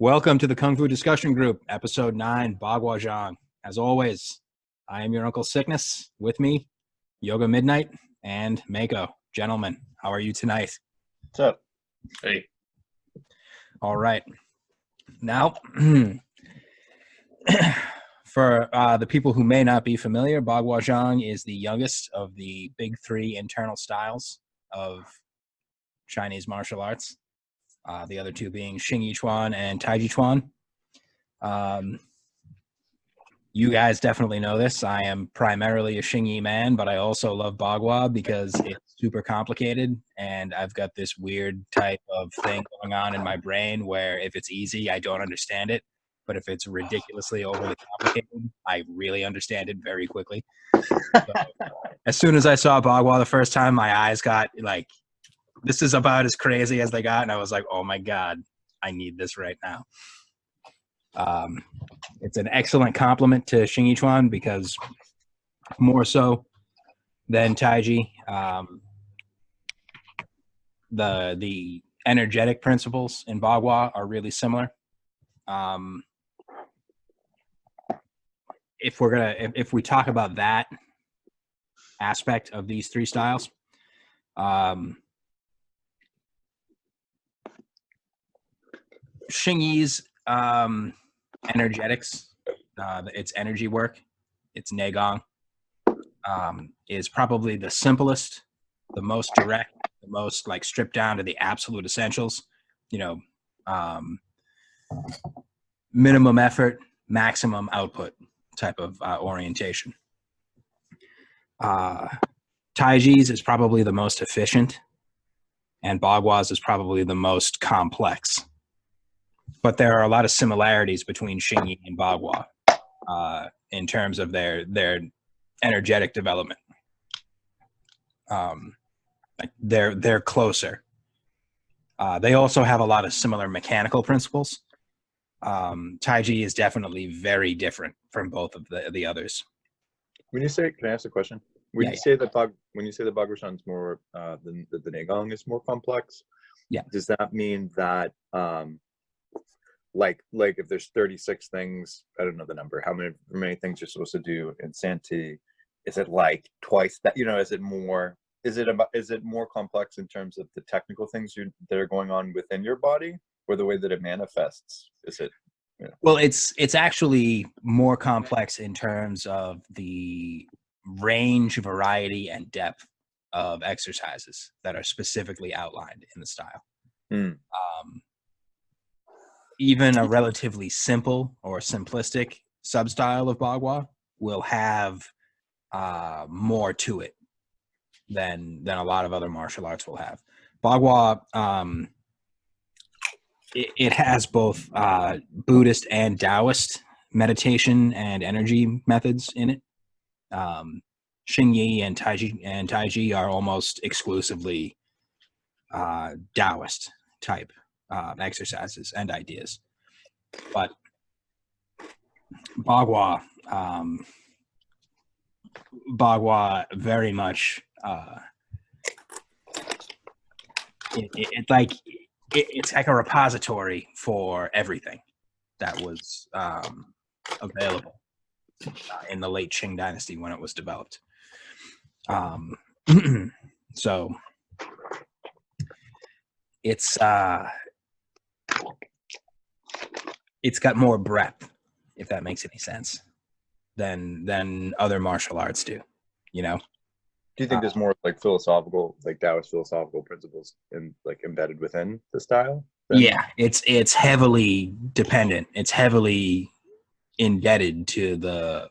Welcome to the Kung Fu Discussion Group, Episode 9, Baguazhang. As always, I am your Uncle Sickness. With me, YogaMidnight and Maeko. Gentlemen, how are you tonight? What's up? Hey. All right. Now, for the people who may not be familiar, Baguazhang is the youngest of the big three internal styles of Chinese martial arts. The other two being Qing Dynasty and Taijiquan. You guys definitely know this. I am primarily a Qing Yi man, but I also love Bagua because it's super complicated, and I've got this weird type of thing going on in my brain where if it's easy, I don't understand it, but if it's ridiculously overly complicated, I really understand it very quickly. So, as soon as I saw Bagua the first time, my eyes got like, this is about as crazy as they got, and I was like, oh my God, I need this right now. It's an excellent compliment to Qing Dynasty because more so than Taiji, the energetic principles in Bagua are really similar. If we talk about that aspect of these three styles, Xing Yi's energetics, its energy work, its Neigong, is probably the simplest, the most direct, the most like stripped down to the absolute essentials. Minimum effort, maximum output type of orientation. Taiji's is probably the most efficient, and Bagua's is probably the most complex. But there are a lot of similarities between Qing Yi and Bagua in terms of their energetic development. Like they're closer. They also have a lot of similar mechanical principles. Taiji is definitely very different from both of the others. When you say, can I ask a question? When you say that Baguazhang is more the Neigong is more complex, does that mean that like if there's 36 things, I don't know the number, how many things you're supposed to do in Santi, is it like twice that, is it more complex in terms of the technical things that are going on within your body, or the way that it manifests? Is it Well, it's actually more complex in terms of the range, variety, and depth of exercises that are specifically outlined in the style. Even a relatively simple or simplistic substyle of Bagua will have more to it than a lot of other martial arts will have. Bagua, it has both Buddhist and Taoist meditation and energy methods in it. Xing Yi and Taiji are almost exclusively Taoist type exercises and ideas, but Bagua very much it's like a repository for everything that was available in the late Qing Dynasty when it was developed. So it's got more breadth, if that makes any sense, than other martial arts do. Do you think there's more like philosophical, like Taoist philosophical principles embedded within the style? Yeah, it's heavily dependent. It's heavily indebted to the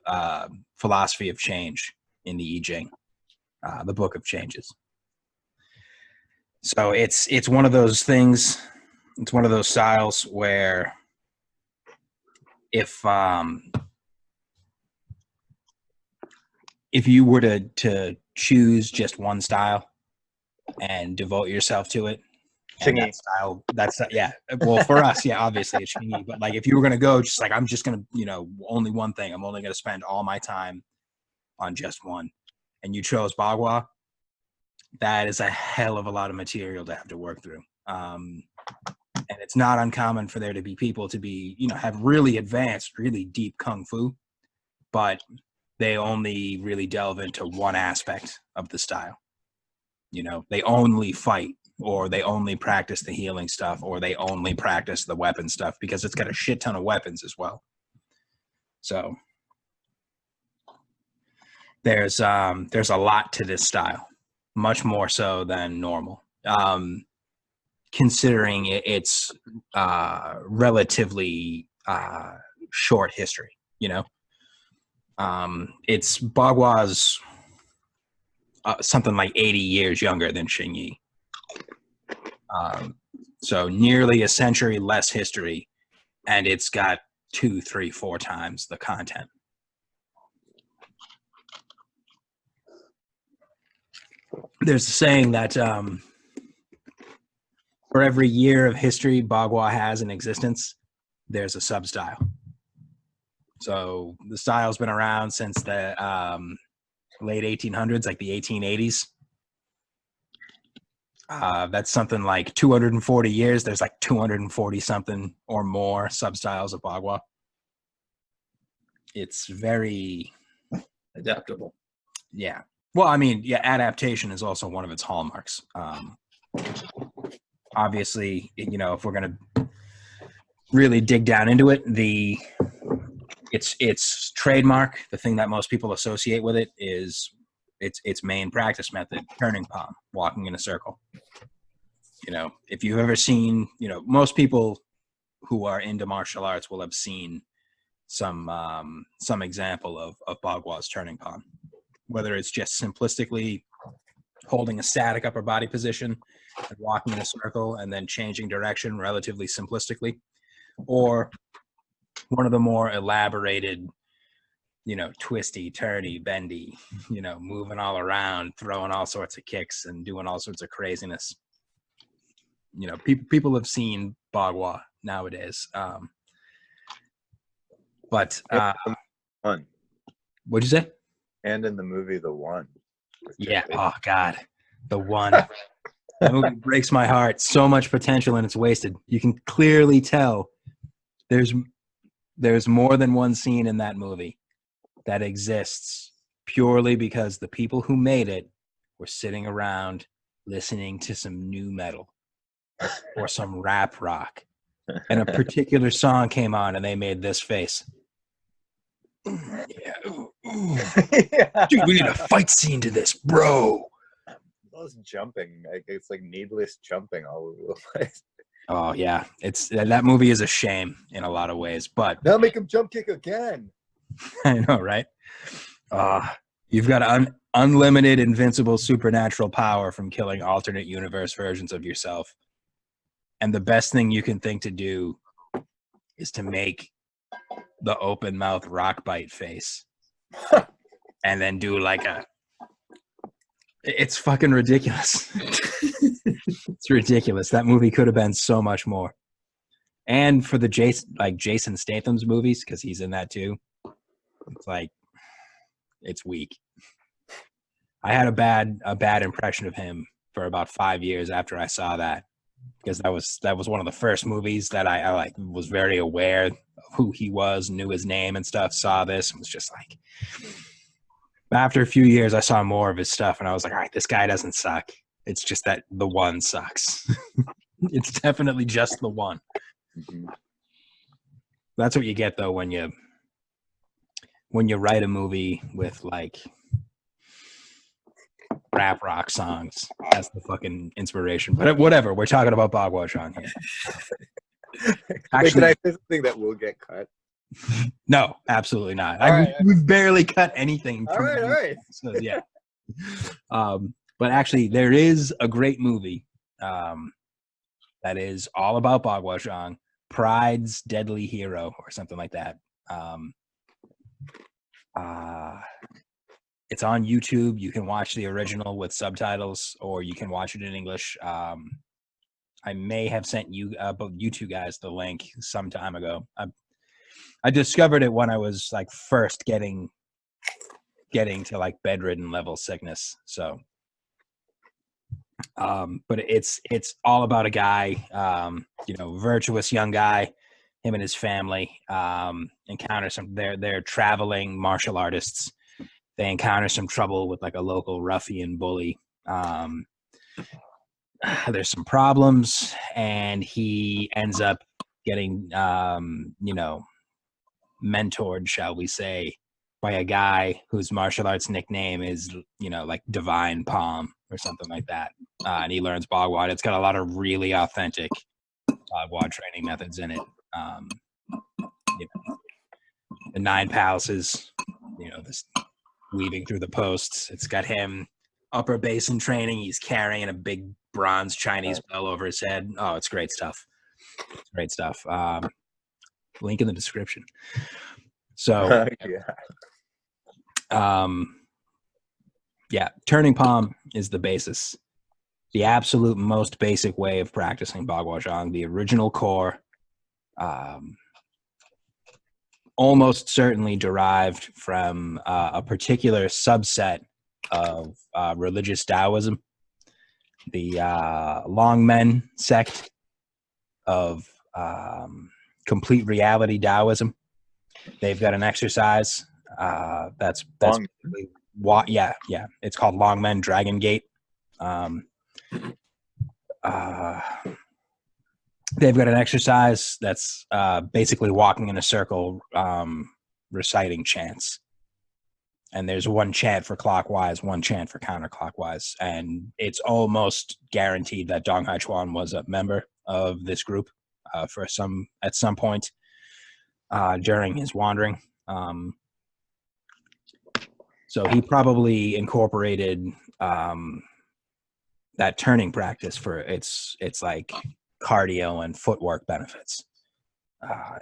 philosophy of change in the I Ching, the Book of Changes. So it's one of those things. It's one of those styles where if you were to choose just one style and devote yourself to it, and that style, well, for us, obviously it's Qing Yi, but like if you were going to go just like, I'm just going to, only one thing, I'm only going to spend all my time on just one, and you chose Bagua, that is a hell of a lot of material to have to work through. And it's not uncommon for there to be people to be, have really advanced, really deep kung fu, but they only really delve into one aspect of the style. They only fight, or they only practice the healing stuff, or they only practice the weapon stuff, because it's got a shit ton of weapons as well. So there's a lot to this style, much more so than normal. Considering its relatively short history, it's Bagua's something like 80 years younger than Xing Yi. So nearly a century less history, and it's got 2, 3, 4 times the content. There's a saying that for every year of history Bagua has in existence, there's a sub-style. So the style's been around since the late 1800s, like the 1880s. That's something like 240 years. There's like 240 something or more sub-styles of Bagua. It's very adaptable. Yeah. Well, I mean, yeah, adaptation is also one of its hallmarks. Obviously, if we're going to really dig down into it, its trademark, the thing that most people associate with it, is its main practice method, turning palm, walking in a circle. If you've ever seen, most people who are into martial arts will have seen some example of Bagua's turning palm, whether it's just simplistically holding a static upper body position and walking in a circle and then changing direction relatively simplistically, or one of the more elaborated, twisty, turny, bendy, moving all around, throwing all sorts of kicks and doing all sorts of craziness. People have seen Bagua nowadays. But One. What'd you say? And in the movie The One. Yeah. Oh God, The One. That movie breaks my heart. So much potential and it's wasted. You can clearly tell there's more than one scene in that movie that exists purely because the people who made it were sitting around listening to some new metal or some rap rock, and a particular song came on and they made this face. Yeah. Ooh, ooh. Yeah. Dude, we need a fight scene to this, bro. Those jumping, it's like needless jumping all over the place. Oh yeah, that movie is a shame in a lot of ways, but now make him jump kick again. I know, right? You've got unlimited, invincible, supernatural power from killing alternate universe versions of yourself, and the best thing you can think to do is to make the open mouth rock bite face, and then do like it's fucking ridiculous. It's ridiculous. That movie could have been so much more. And for the Jason Statham's movies, because he's in that too, it's weak. I had a bad impression of him for about 5 years after I saw that, because that was one of the first movies that I was very aware of who he was, knew his name and stuff. Saw this and was just like. After a few years, I saw more of his stuff, and I was like, all right, this guy doesn't suck. It's just that The One sucks. It's definitely just The One. Mm-hmm. That's what you get, though, when you write a movie with, like, rap rock songs as the fucking inspiration. But whatever, we're talking about Baguazhang here. Actually, I think that will get cut. No, absolutely not. Right, we've barely cut anything. All right. So, yeah. But actually, there is a great movie that is all about Baguazhang, Pride's Deadly Hero, or something like that. It's on YouTube. You can watch the original with subtitles, or you can watch it in English. I may have sent you, both you two guys, the link some time ago. I discovered it when I was like first getting to like bedridden level sickness. So But it's all about a guy, virtuous young guy. Him and his family encounter they're traveling martial artists. They encounter some trouble with like a local ruffian bully. There's some problems, and he ends up getting, mentored, shall we say, by a guy whose martial arts nickname is, like Divine Palm or something like that. And he learns Bagua. It's got a lot of really authentic Bagua training methods in it. The 9 palaces, this weaving through the posts. It's got him upper basin training. He's carrying a big bronze Chinese bell over his head. Oh, it's great stuff. Great stuff. Link in the description. So, turning palm is the basis. The absolute most basic way of practicing Baguazhang, the original core, almost certainly derived from a particular subset of religious Taoism, the Longmen sect of complete reality Taoism. They've got an exercise that's it's called Longmen Dragon Gate. They've got an exercise that's basically walking in a circle, reciting chants. And there's one chant for clockwise, one chant for counterclockwise. And it's almost guaranteed that Dong Haichuan was a member of this group at some point during his wandering. So he probably incorporated that turning practice for its like cardio and footwork benefits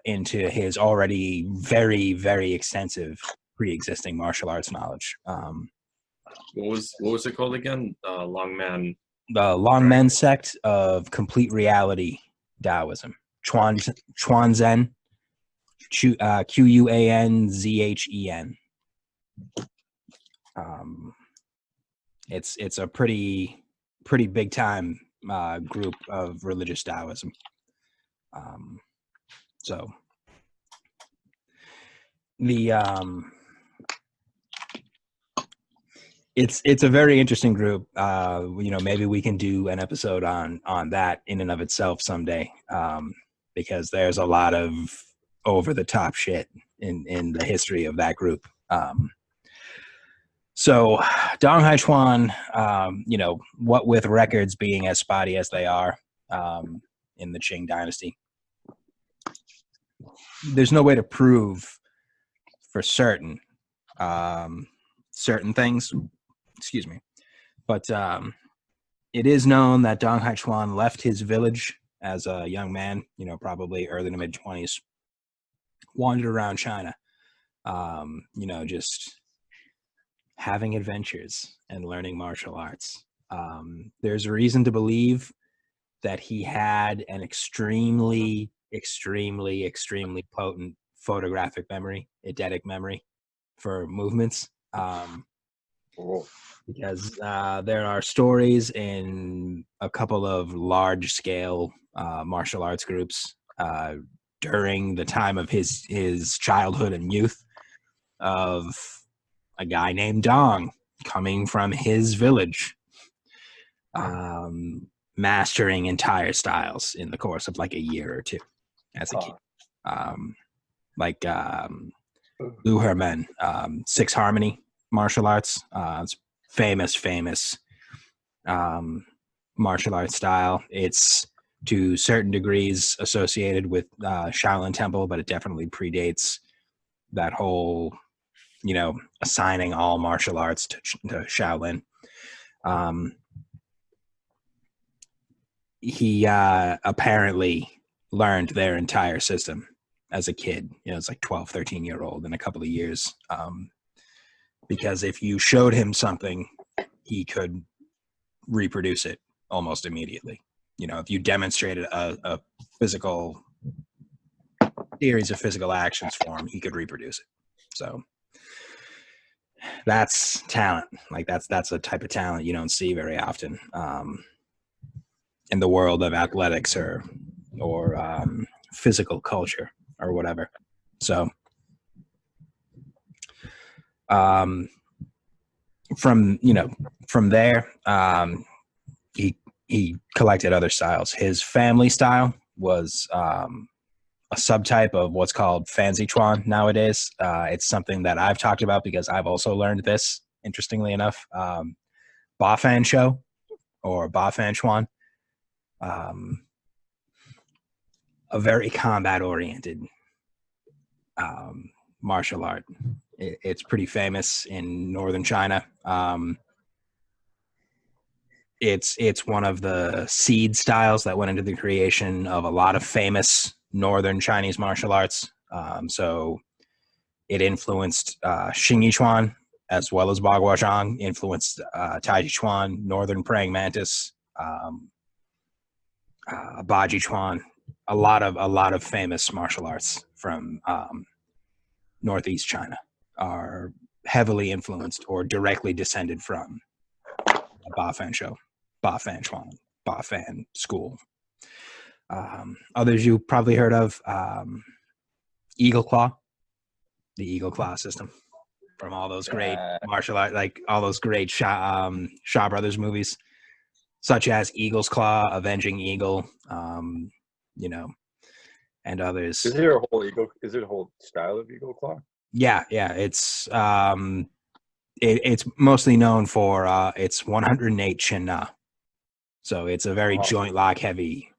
into his already very, very extensive pre-existing martial arts knowledge. What was it called again? Longman. The Longmen sect of complete reality Taoism. Chuanzen. Quanzhen. It's a pretty big time group of religious Taoism. So the it's a very interesting group. Maybe we can do an episode on that in and of itself someday, because there's a lot of over the top shit in the history of that group. So Dong Haichuan, what with records being as spotty as they are in the Qing Dynasty, there's no way to prove for certain things. Excuse me. But it is known that Dong Haichuan left his village as a young man, probably early to mid-20s, wandered around China, just having adventures and learning martial arts. There's a reason to believe that he had an extremely, extremely, extremely potent photographic memory, eidetic memory for movements. Because there are stories in a couple of large-scale martial arts groups during the time of his childhood and youth of a guy named Dong coming from his village, mastering entire styles in the course of like a year or two as a kid. Like Lu Hermen, Six Harmony martial arts. It's famous martial arts style. It's to certain degrees associated with Shaolin Temple, but it definitely predates that whole, assigning all martial arts to Shaolin. He apparently learned their entire system as a kid. It's like 12, 13-year-old in a couple of years. Because if you showed him something, he could reproduce it almost immediately. If you demonstrated a physical series of physical actions for him, he could reproduce it. So that's talent. Like that's a type of talent you don't see very often in the world of athletics or physical culture or whatever. So from there, he collected other styles. His family style was a subtype of what's called Fanzichuan nowadays. It's something that I've talked about because I've also learned this, interestingly enough. Bafan Show or Bafan Chuan, a very combat-oriented martial art. It's pretty famous in northern China. It's one of the seed styles that went into the creation of a lot of famous northern Chinese martial arts. So it influenced Xing Yichuan as well as Baguazhang, influenced Taijiquan, northern praying mantis, Bajichuan, a lot of famous martial arts from northeast China are heavily influenced or directly descended from Bafan Show, Bafan Chuan, Bafan school. Others you probably heard of, Eagle Claw, the Eagle Claw system from all those great martial art, like all those great Shaw Brothers movies, such as Eagle's Claw, Avenging Eagle, and others. Is there a whole eagle? Is it a whole style of Eagle Claw? Yeah. It's it's mostly known for its 108 Chin Na. So it's a very joint lock heavy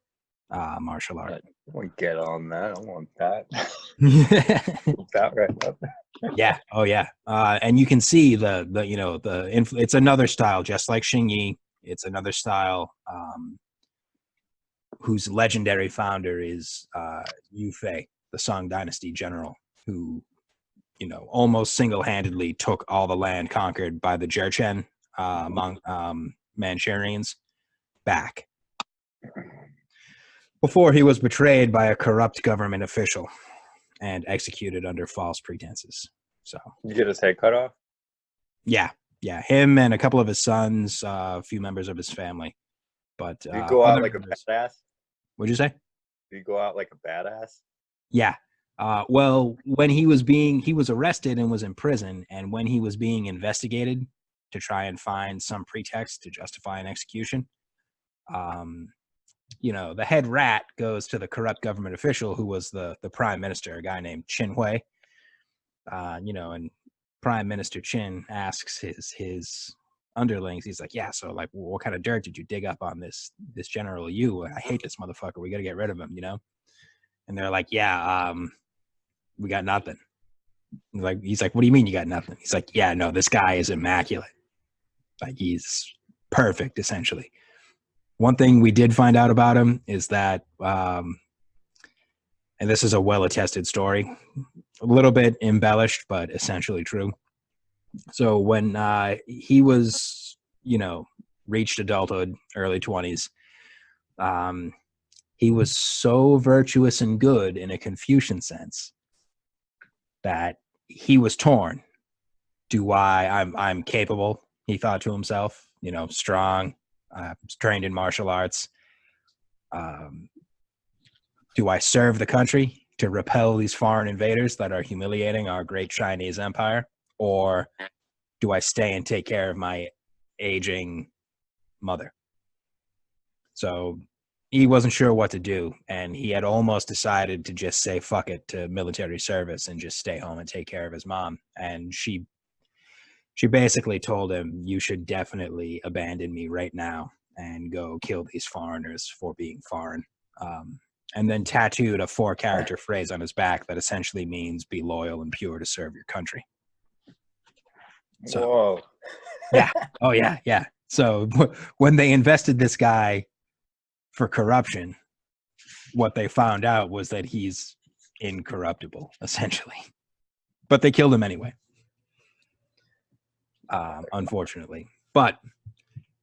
martial art. I want to get on that. I want that. That right up. Yeah. Oh yeah. And you can see it's another style, just like Xing Yi. It's another style whose legendary founder is Yu Fei, the Qing Dynasty general, who almost single-handedly took all the land conquered by the Jurchen Manchurians back before he was betrayed by a corrupt government official and executed under false pretenses. So you get his head cut off? Yeah. Him and a couple of his sons, a few members of his family. But you go out like a badass? What'd you say? You go out like a badass? Yeah. Well, when he was arrested and was in prison, and when he was being investigated to try and find some pretext to justify an execution, the head rat goes to the corrupt government official who was the prime minister, a guy named Qin Hui. And Prime Minister Qin asks his underlings, he's like, yeah, so like, what kind of dirt did you dig up on this General Yu? I hate this motherfucker. We got to get rid of him, And they're like, yeah, we got nothing. He's like, what do you mean you got nothing? He's like, yeah, no, this guy is immaculate. Like, he's perfect, essentially. One thing we did find out about him is that, and this is a well-attested story, a little bit embellished, but essentially true. So when he was, reached adulthood, early 20s, he was so virtuous and good in a Confucian sense that he was torn. I'm capable, he thought to himself, strong, trained in martial arts. Do I serve the country to repel these foreign invaders that are humiliating our great Chinese empire? Or do I stay and take care of my aging mother? So he wasn't sure what to do, and he had almost decided to just say fuck it to military service and just stay home and take care of his mom. And she basically told him, you should definitely abandon me right now and go kill these foreigners for being foreign. And then tattooed a 4-character phrase on his back that essentially means be loyal and pure to serve your country. So, whoa. Yeah. Oh, yeah. So when they invested this guy for corruption, what they found out was that he's incorruptible, essentially. But they killed him anyway, unfortunately. But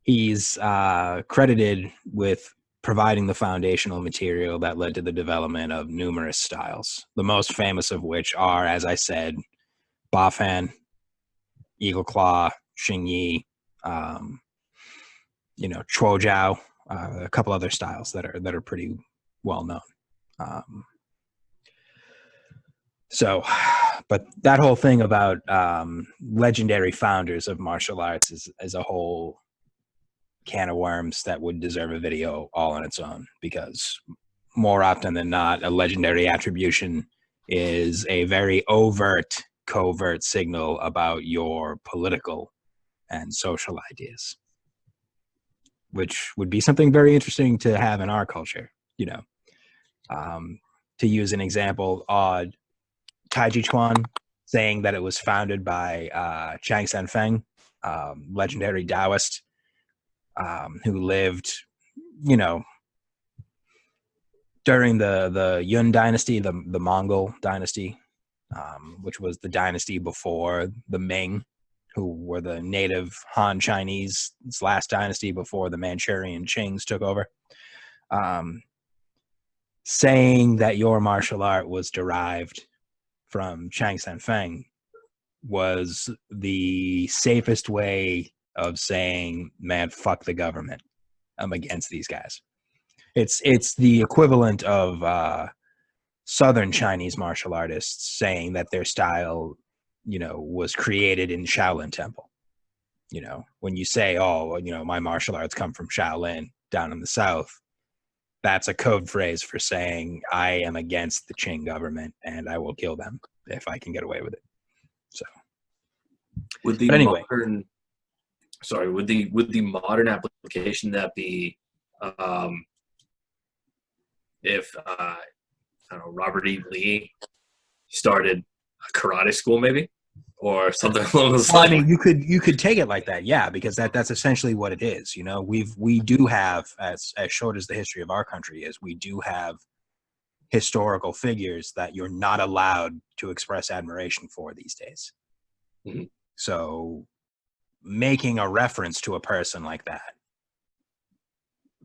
he's credited with providing the foundational material that led to the development of numerous styles, the most famous of which are, as I said, Bafan, Eagle Claw, Xing Yi, Chuo Jiao, a couple other styles that are pretty well known. But that whole thing about legendary founders of martial arts is a whole can of worms that would deserve a video all on its own, because more often than not, a legendary attribution is a very overt, covert signal about your political and social ideas, which would be something very interesting to have in our culture. To use an example, Taijiquan saying that it was founded by Chiang Sen-feng, legendary Taoist, who lived, during the Yun Dynasty, the Mongol dynasty, which was the dynasty before the Ming, who were the native Han Chinese last dynasty before the Manchurian Qings took over. Saying that your martial art was derived from Chiang Sen-feng was the safest way of saying, man, fuck the government. I'm against these guys. It's the equivalent of Southern Chinese martial artists saying that their style, was created in Shaolin Temple. When you say, oh, my martial arts come from Shaolin down in the South, that's a code phrase for saying I am against the Qing government and I will kill them if I can get away with it. So, would the anyway, modern application that be if I don't know, Robert E. Lee started a karate school, maybe, or something along those lines? I mean, you could take it like that, yeah, because that's essentially what it is. We do have, as short as the history of our country is, we do have historical figures that you're not allowed to express admiration for these days. Mm-hmm. So making a reference to a person like that,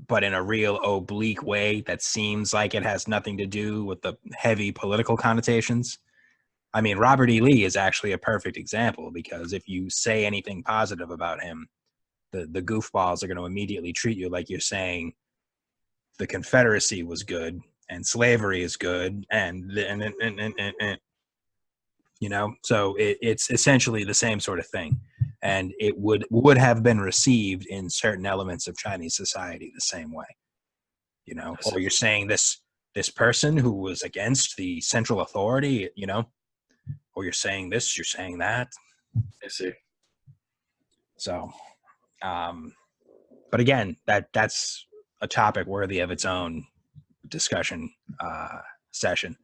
but in a real oblique way that seems like it has nothing to do with the heavy political connotations. I mean, Robert E. Lee is actually a perfect example, because if you say anything positive about him, the goofballs are going to immediately treat you like you're saying the Confederacy was good and slavery is good, so it's essentially the same sort of thing. And it would have been received in certain elements of Chinese society the same way, or you're saying this person who was against the central authority, or you're saying this, you're saying that. I see. So, but again, that's a topic worthy of its own discussion session.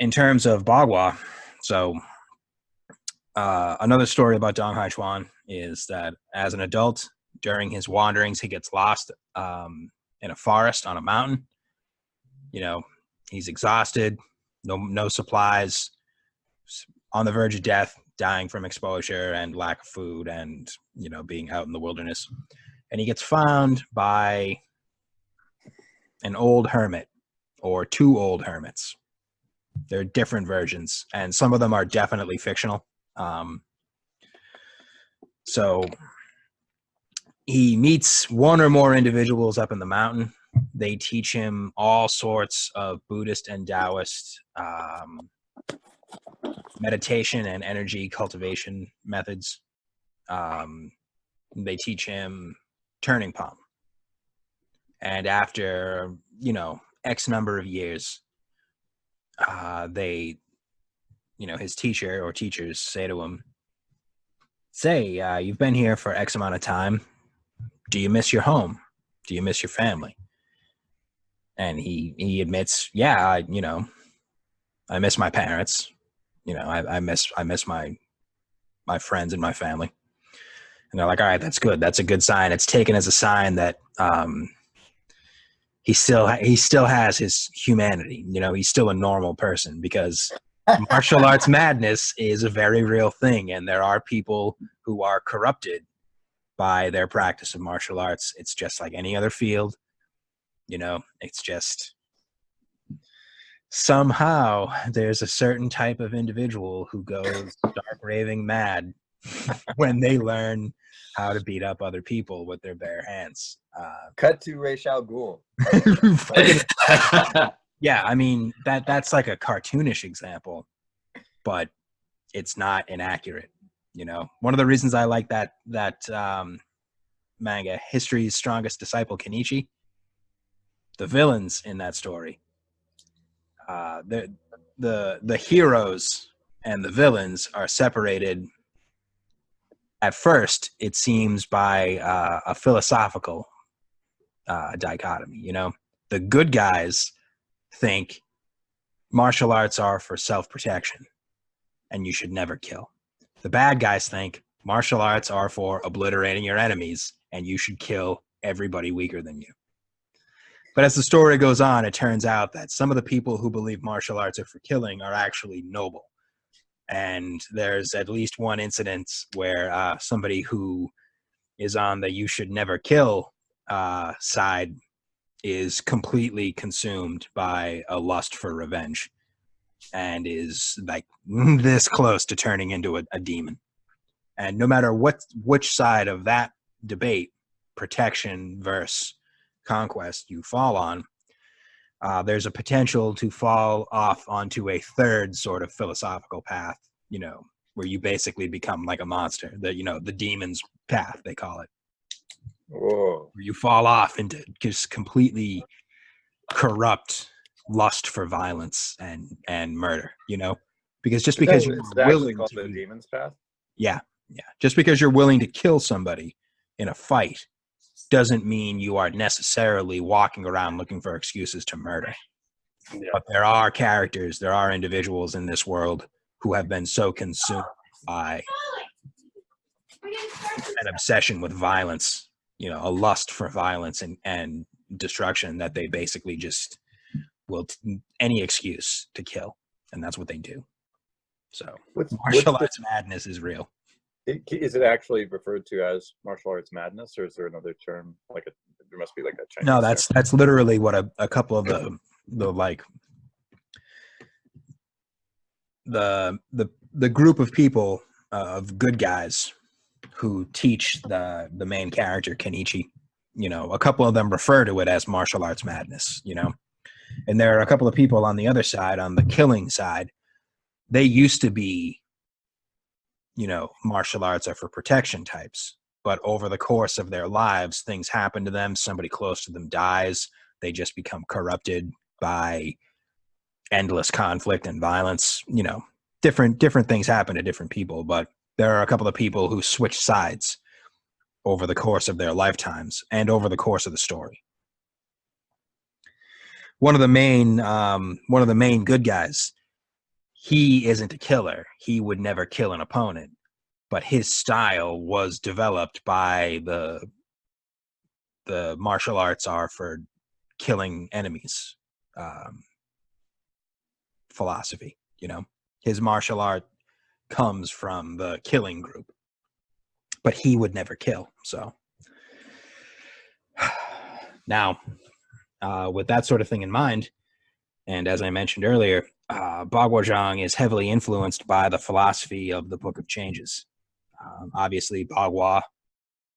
In terms of Bagua, so another story about Dong Haichuan is that as an adult, during his wanderings, he gets lost in a forest on a mountain. He's exhausted, no supplies, on the verge of death, dying from exposure and lack of food, and being out in the wilderness. And he gets found by an old hermit, or two old hermits. There are different versions, and some of them are definitely fictional. So he meets one or more individuals up in the mountain. They teach him all sorts of Buddhist and Taoist meditation and energy cultivation methods. They teach him turning palm. And after, X number of years, his teacher or teachers say to him, you've been here for X amount of time. Do you miss your home? Do you miss your family? And he admits, yeah, I miss my parents. I miss my friends and my family. And they're like, all right, that's good. That's a good sign. It's taken as a sign that he still has his humanity. He's still a normal person, because martial arts madness is a very real thing, and there are people who are corrupted by their practice of martial arts. It's just like any other field. It's just somehow there's a certain type of individual who goes stark raving mad when they learn how to beat up other people with their bare hands. Cut to Ra's al Ghul. Yeah, I mean that's like a cartoonish example, but it's not inaccurate. You know, one of the reasons I like that manga, History's Strongest Disciple, Kenichi, the villains in that story, the heroes and the villains are separated. At first, it seems by a philosophical dichotomy. You know, the good guys think martial arts are for self-protection and you should never kill. The bad guys think martial arts are for obliterating your enemies and you should kill everybody weaker than you. But as the story goes on, it turns out that some of the people who believe martial arts are for killing are actually noble. And there's at least one incident where somebody who is on the you should never kill side is completely consumed by a lust for revenge and is like this close to turning into a demon. And no matter which side of that debate, protection versus conquest, you fall on, there's a potential to fall off onto a third sort of philosophical path, you know, where you basically become like a monster, the demon's path, they call it. Whoa. Where you fall off into just completely corrupt lust for violence and murder, you know, because just because you're willing to the demon's path. Yeah. Just because you're willing to kill somebody in a fight doesn't mean you are necessarily walking around looking for excuses to murder. Yeah. But there are individuals in this world who have been so consumed by an obsession with violence, you know, a lust for violence and destruction, that they basically just will any excuse to kill, and that's what they do. So martial arts madness is real. Is it actually referred to as martial arts madness, or is there another term? There must be like a Chinese. No, that's literally what a couple of the group of people of good guys who teach the main character Kenichi. You know, a couple of them refer to it as martial arts madness. You know, and there are a couple of people on the other side, on the killing side. They used to be, you know, martial arts are for protection types, but over the course of their lives, things happen to them. Somebody close to them dies. They just become corrupted by endless conflict and violence. You know, different things happen to different people, but there are a couple of people who switch sides over the course of their lifetimes and over the course of the story. One of the main good guys, he isn't a killer. He would never kill an opponent, but his style was developed by the martial arts are for killing enemies philosophy. You know, his martial art comes from the killing group, but he would never kill. So now, with that sort of thing in mind, and as I mentioned earlier, Baguazhang is heavily influenced by the philosophy of the Book of Changes. Obviously, Bagua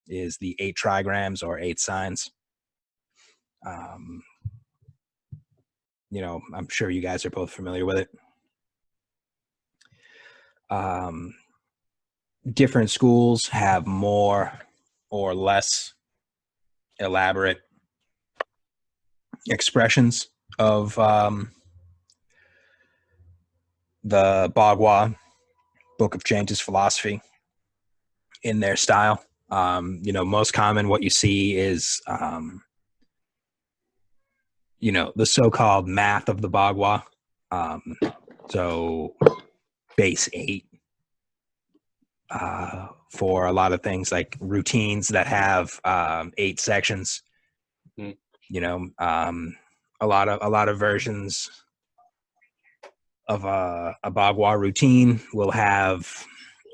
is the 8 trigrams or 8 signs. You know, I'm sure you guys are both familiar with it. Different schools have more or less elaborate expressions of the Bagua Book of Changes philosophy in their style. You know, most common what you see is, you know, the so-called math of the Bagua. So base 8 for a lot of things like routines that have 8 sections. You know, a lot of versions of a Bagua routine will have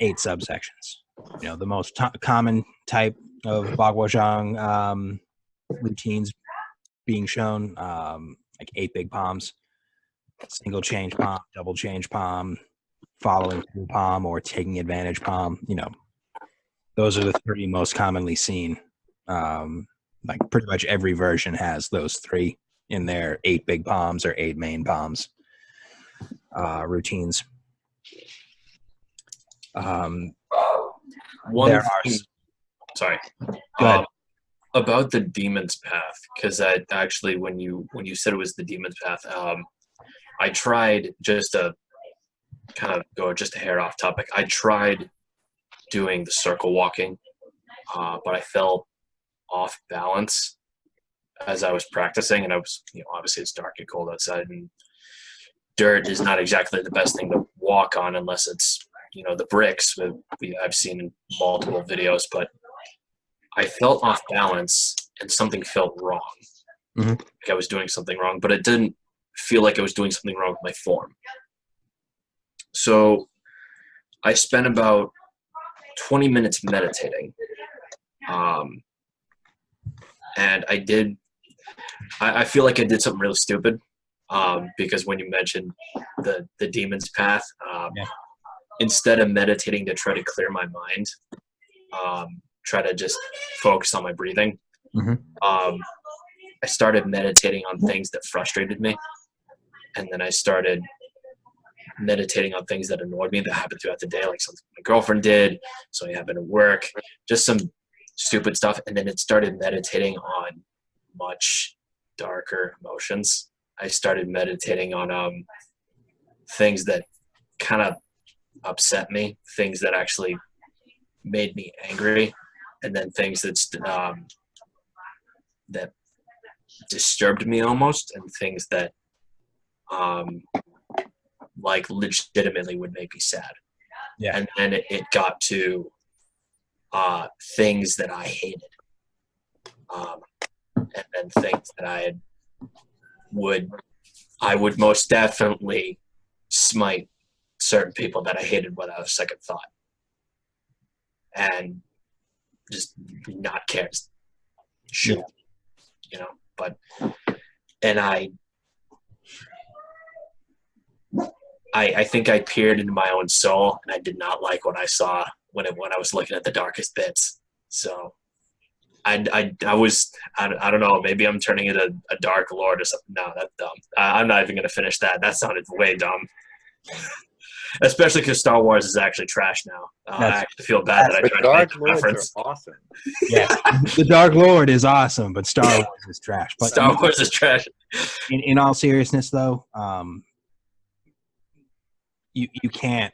8 subsections. You know, the most common type of Baguazhang routines being shown, like 8 big palms. single change palm, double change palm, following through palm, or taking advantage palm. You know, those are the 3 most commonly seen. Like pretty much every version has those 3 in their 8 big palms or 8 main palms routines. One thing, sorry, about the demon's path, because I actually, when you said it was the demon's path, I tried, just to kind of go just a hair off topic, I tried doing the circle walking, but I felt off balance as I was practicing, and I was, you know, obviously it's dark and cold outside, and dirt is not exactly the best thing to walk on unless it's, you know, the bricks I've seen in multiple videos, but I felt off balance and something felt wrong. Mm-hmm. Like I was doing something wrong, but it didn't feel like I was doing something wrong with my form. So I spent about 20 minutes meditating. And I feel like I did something really stupid, because when you mentioned the demon's path, instead of meditating to try to clear my mind, try to just focus on my breathing, I started meditating on things that frustrated me, and then I started meditating on things that annoyed me that happened throughout the day, like something my girlfriend did, something happened at work, just some stupid stuff. And then it started meditating on much darker emotions. I started meditating on things that kind of upset me, things that actually made me angry, and then things that disturbed me almost, and things that like legitimately would make me sad. Yeah. And then it got to things that I hated, and then things that I would most definitely smite certain people that I hated without a second thought, and just not care. Shoot, you know. But and I think I peered into my own soul, and I did not like what I saw when I was looking at the darkest bits. So I don't know, maybe I'm turning into a dark lord or something. No, that's dumb. I'm not even gonna finish that. That sounded way dumb. Especially because Star Wars is actually trash now. I actually feel bad that I tried to make the reference. Are awesome. Yeah, the Dark Lord is awesome, but Star Wars is trash. But Star Wars is trash. In all seriousness, though, you can't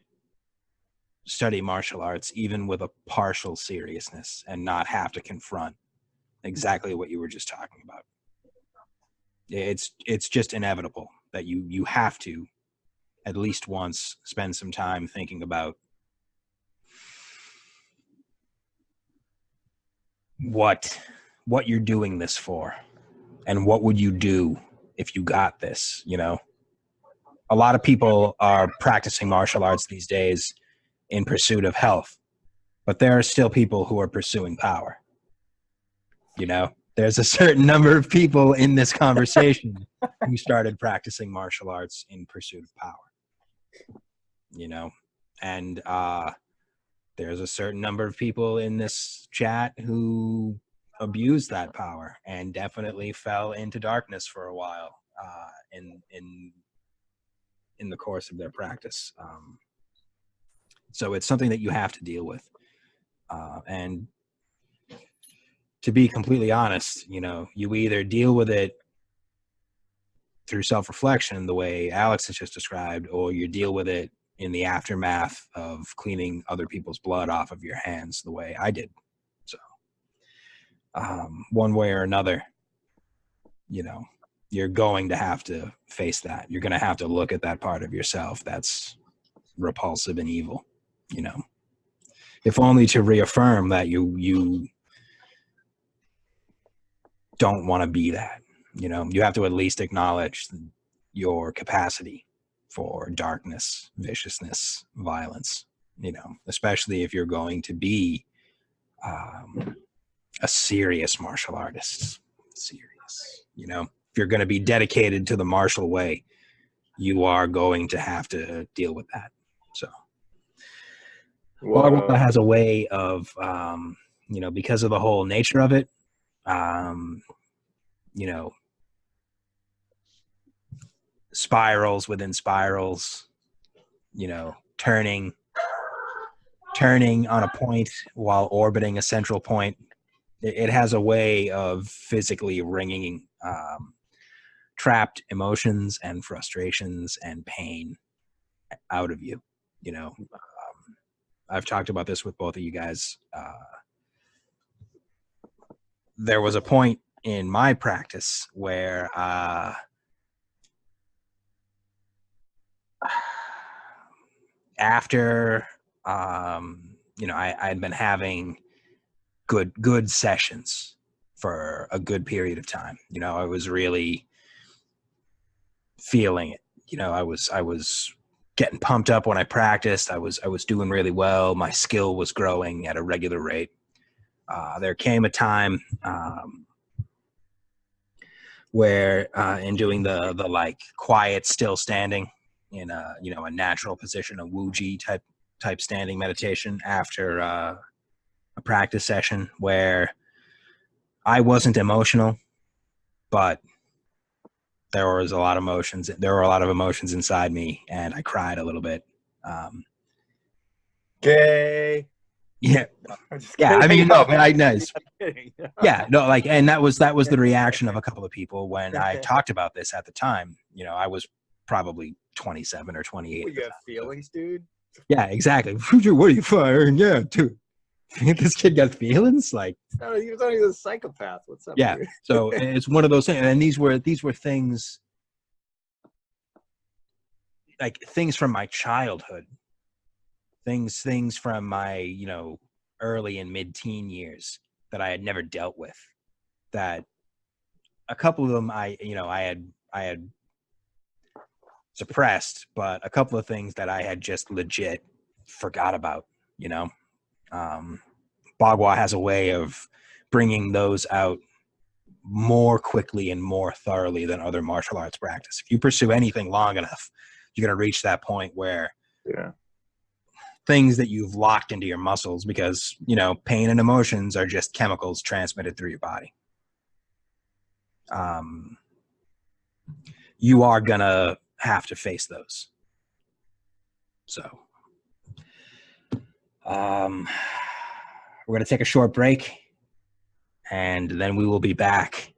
study martial arts even with a partial seriousness and not have to confront exactly what you were just talking about. It's just inevitable that you have to at least once spend some time thinking about what you're doing this for, and what would you do if you got this. You know, a lot of people are practicing martial arts these days in pursuit of health, but there are still people who are pursuing power. You know, there's a certain number of people in this conversation who started practicing martial arts in pursuit of power. You know, and there's a certain number of people in this chat who abused that power and definitely fell into darkness for a while in the course of their practice. So it's something that you have to deal with. And to be completely honest, you know, you either deal with it through self-reflection, the way Alex has just described, or you deal with it in the aftermath of cleaning other people's blood off of your hands, the way I did. So one way or another, you know, you're going to have to face that. You're going to have to look at that part of yourself that's repulsive and evil, you know, if only to reaffirm that you don't want to be that. You know, you have to at least acknowledge your capacity for darkness, viciousness, violence, you know, especially if you're going to be a serious martial artist. Serious, you know, if you're going to be dedicated to the martial way, you are going to have to deal with that. So Whoa. Bagua has a way of, because of the whole nature of it, spirals within spirals, turning on a point while orbiting a central point. It has a way of physically wringing trapped emotions and frustrations and pain out of you. I've talked about this with both of you guys. There was a point in my practice where after I'd been having good sessions for a good period of time. I was really feeling it. I was getting pumped up when I practiced. I was doing really well. My skill was growing at a regular rate. There came a time where in doing the like quiet, still standing in a natural position, a Wuji type standing meditation after a practice session, where I wasn't emotional, but there were a lot of emotions inside me, and I cried a little bit. Gay. Yeah. Yeah. I mean, no, but nice. Yeah. No, like, and that was the reaction of a couple of people when I talked about this at the time. I was probably 27 or 28. You have feelings, dude? Yeah, exactly. What are you firing? Yeah, dude. This kid got feelings? Like, no, he was only a psychopath. What's up? Yeah. Dude? So it's one of those things. And these were things, like things from my childhood, things from my, early and mid-teen years that I had never dealt with. That a couple of them I had suppressed, but a couple of things that I had just legit forgot about. Bagua has a way of bringing those out more quickly and more thoroughly than other martial arts practice. If you pursue anything long enough, you're going to reach that point where things that you've locked into your muscles, because, pain and emotions are just chemicals transmitted through your body. You are going to have to face those. So, we're going to take a short break, and then we will be back,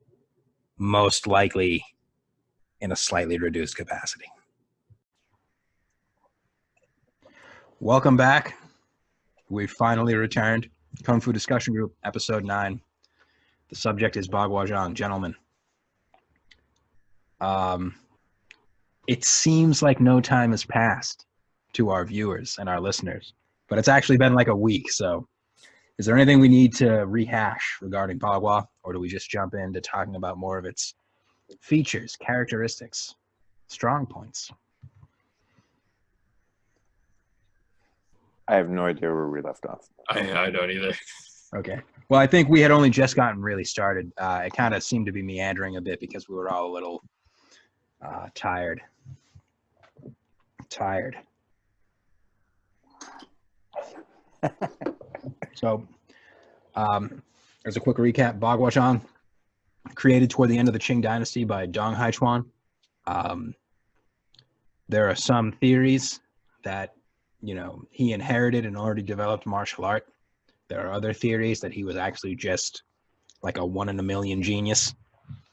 most likely in a slightly reduced capacity. Welcome back. We've finally returned. Kung Fu Discussion Group, Episode 9. The subject is Baguazhang, gentlemen. It seems like no time has passed to our viewers and our listeners, but it's actually been like a week, so is there anything we need to rehash regarding Bagua, or do we just jump into talking about more of its features, characteristics, strong points? I have no idea where we left off. I don't either. Okay. Well, I think we had only just gotten really started. It kind of seemed to be meandering a bit because we were all a little tired. So, as a quick recap, Baguazhang, created toward the end of the Qing Dynasty by Dong Haichuan. There are some theories that, he inherited an already developed martial art. There are other theories that he was actually just like a 1 in a million genius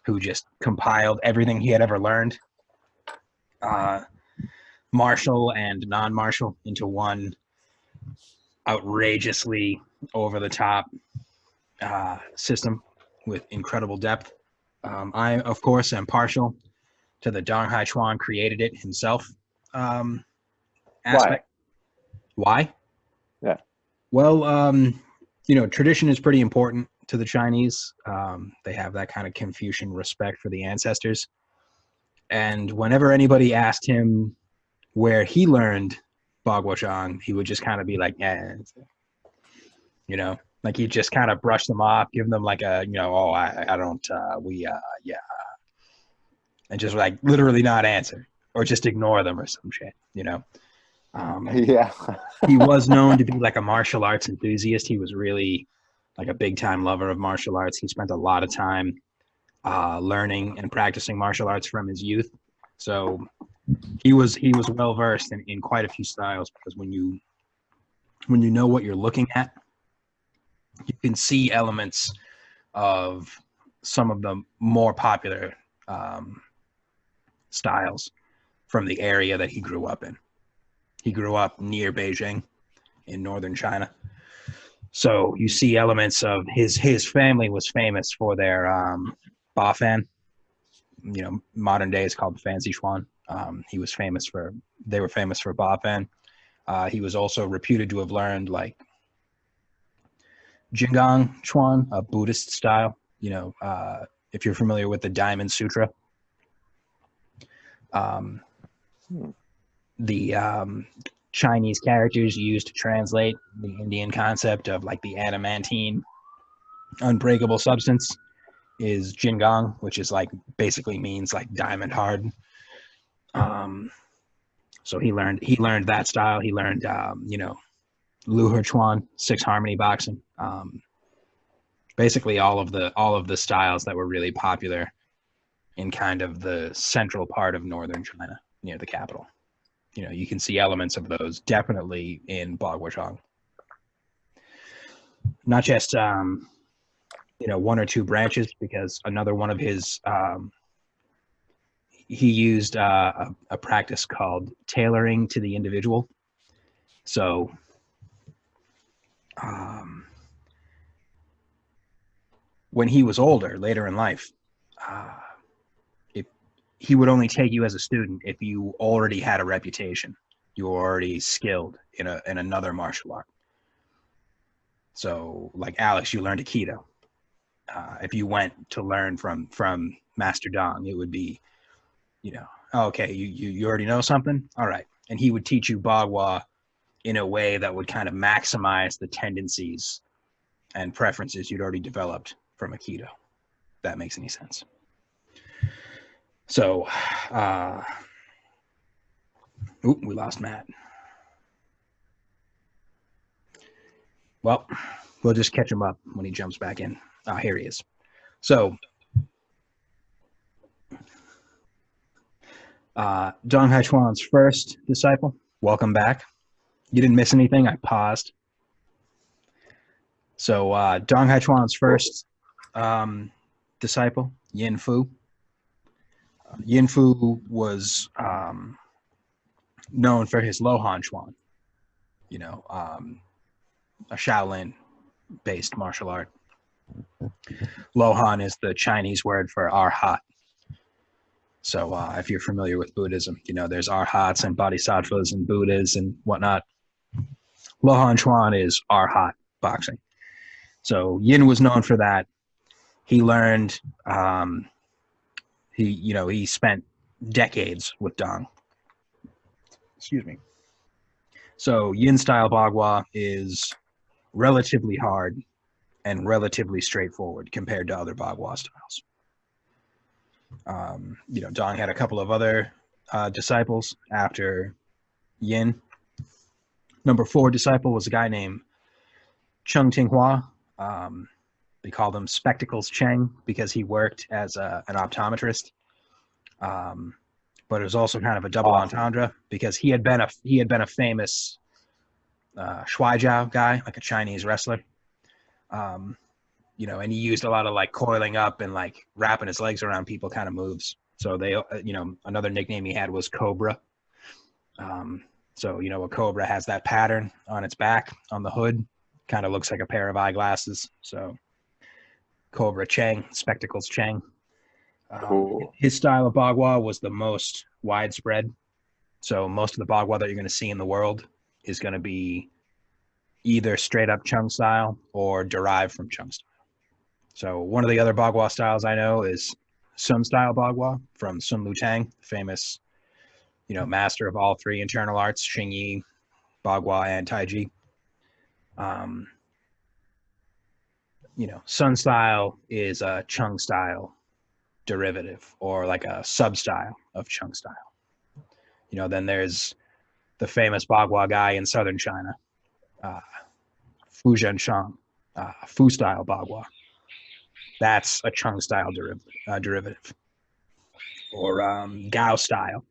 who just compiled everything he had ever learned, martial and non-martial, into one outrageously over-the-top system with incredible depth. I, of course, am partial to the Dong Haichuan created it himself aspect. Why? Yeah. Well, tradition is pretty important to the Chinese. They have that kind of Confucian respect for the ancestors. And whenever anybody asked him where he learned Baguazhang, he would just kind of be like, like he'd just kind of brush them off, give them like a, I don't, and just like literally not answer. or just ignore them or some shit, you know. Yeah. He was known to be like a martial arts enthusiast. He was really like a big time lover of martial arts. He spent a lot of time learning and practicing martial arts from his youth. So he was well versed in quite a few styles, because when you know what you're looking at, you can see elements of some of the more popular styles from the area that he grew up in. He grew up near Beijing in northern China. So you see elements of his family was famous for their Bafan. You know, modern day is called Fancy Xuan. They were famous for Bafan. He was also reputed to have learned like Jinggang Chuan, a Buddhist style. You know, if you're familiar with the Diamond Sutra, the Chinese characters used to translate the Indian concept of like the adamantine unbreakable substance is Jinggang, which is like basically means like diamond hard. So he learned that style. He learned you know, Lu Herchuan, six harmony boxing. Basically all of the styles that were really popular in kind of the central part of northern China near the capital. You know, you can see elements of those definitely in Baguazhang. Not just you know, one or two branches, because another one of his he used a practice called tailoring to the individual. So when he was older, later in life, if he would only take you as a student if you already had a reputation, you were already skilled in another martial art. So like Alex, you learned Aikido. If you went to learn from Master Dong, it would be, you know, okay, you already know something, all right, and he would teach you Bagua in a way that would kind of maximize the tendencies and preferences you'd already developed from Aikido. If that makes any sense. So, we lost Matt. Well, we'll just catch him up when he jumps back in. Here he is. So, Dong Haichuan's first disciple, welcome back. You didn't miss anything, I paused. So, Dong Haichuan's first disciple, Yin Fu. Yin Fu was known for his Lohan Chuan, you know, a Shaolin-based martial art. Lohan is the Chinese word for arhat. So if you're familiar with Buddhism, you know, there's arhats and bodhisattvas and Buddhas and whatnot. Lohan Chuan is arhat boxing. So Yin was known for that. He learned, he spent decades with Dong. Excuse me. So Yin style Bagua is relatively hard and relatively straightforward compared to other Bagua styles. You know, Dong had a couple of other disciples after Yin. Number 4 disciple was a guy named Cheng Tinghua. They called him Spectacles Cheng because he worked as an optometrist. But it was also kind of a double entendre because he had been a famous Shuaijiao guy, like a Chinese wrestler. You know, and he used a lot of like coiling up and like wrapping his legs around people kind of moves. So they, you know, another nickname he had was Cobra. So, you know, a cobra has that pattern on its back, on the hood, kind of looks like a pair of eyeglasses. So Cobra Cheng, Spectacles Cheng. Cool. His style of Bagua was the most widespread. So most of the Bagua that you're going to see in the world is going to be either straight up Chung style or derived from Chung style. So one of the other Bagua styles I know is Sun style Bagua from Sun Lutang, famous, you know, master of all three internal arts, Xingyi, Bagua, and Taiji. You know, Sun style is a Chung style derivative or like a sub style of Chung style. Then there's the famous Bagua guy in southern China, Fu Zhenshang, Fu style Bagua. That's a Chung style derivative. Or Gao style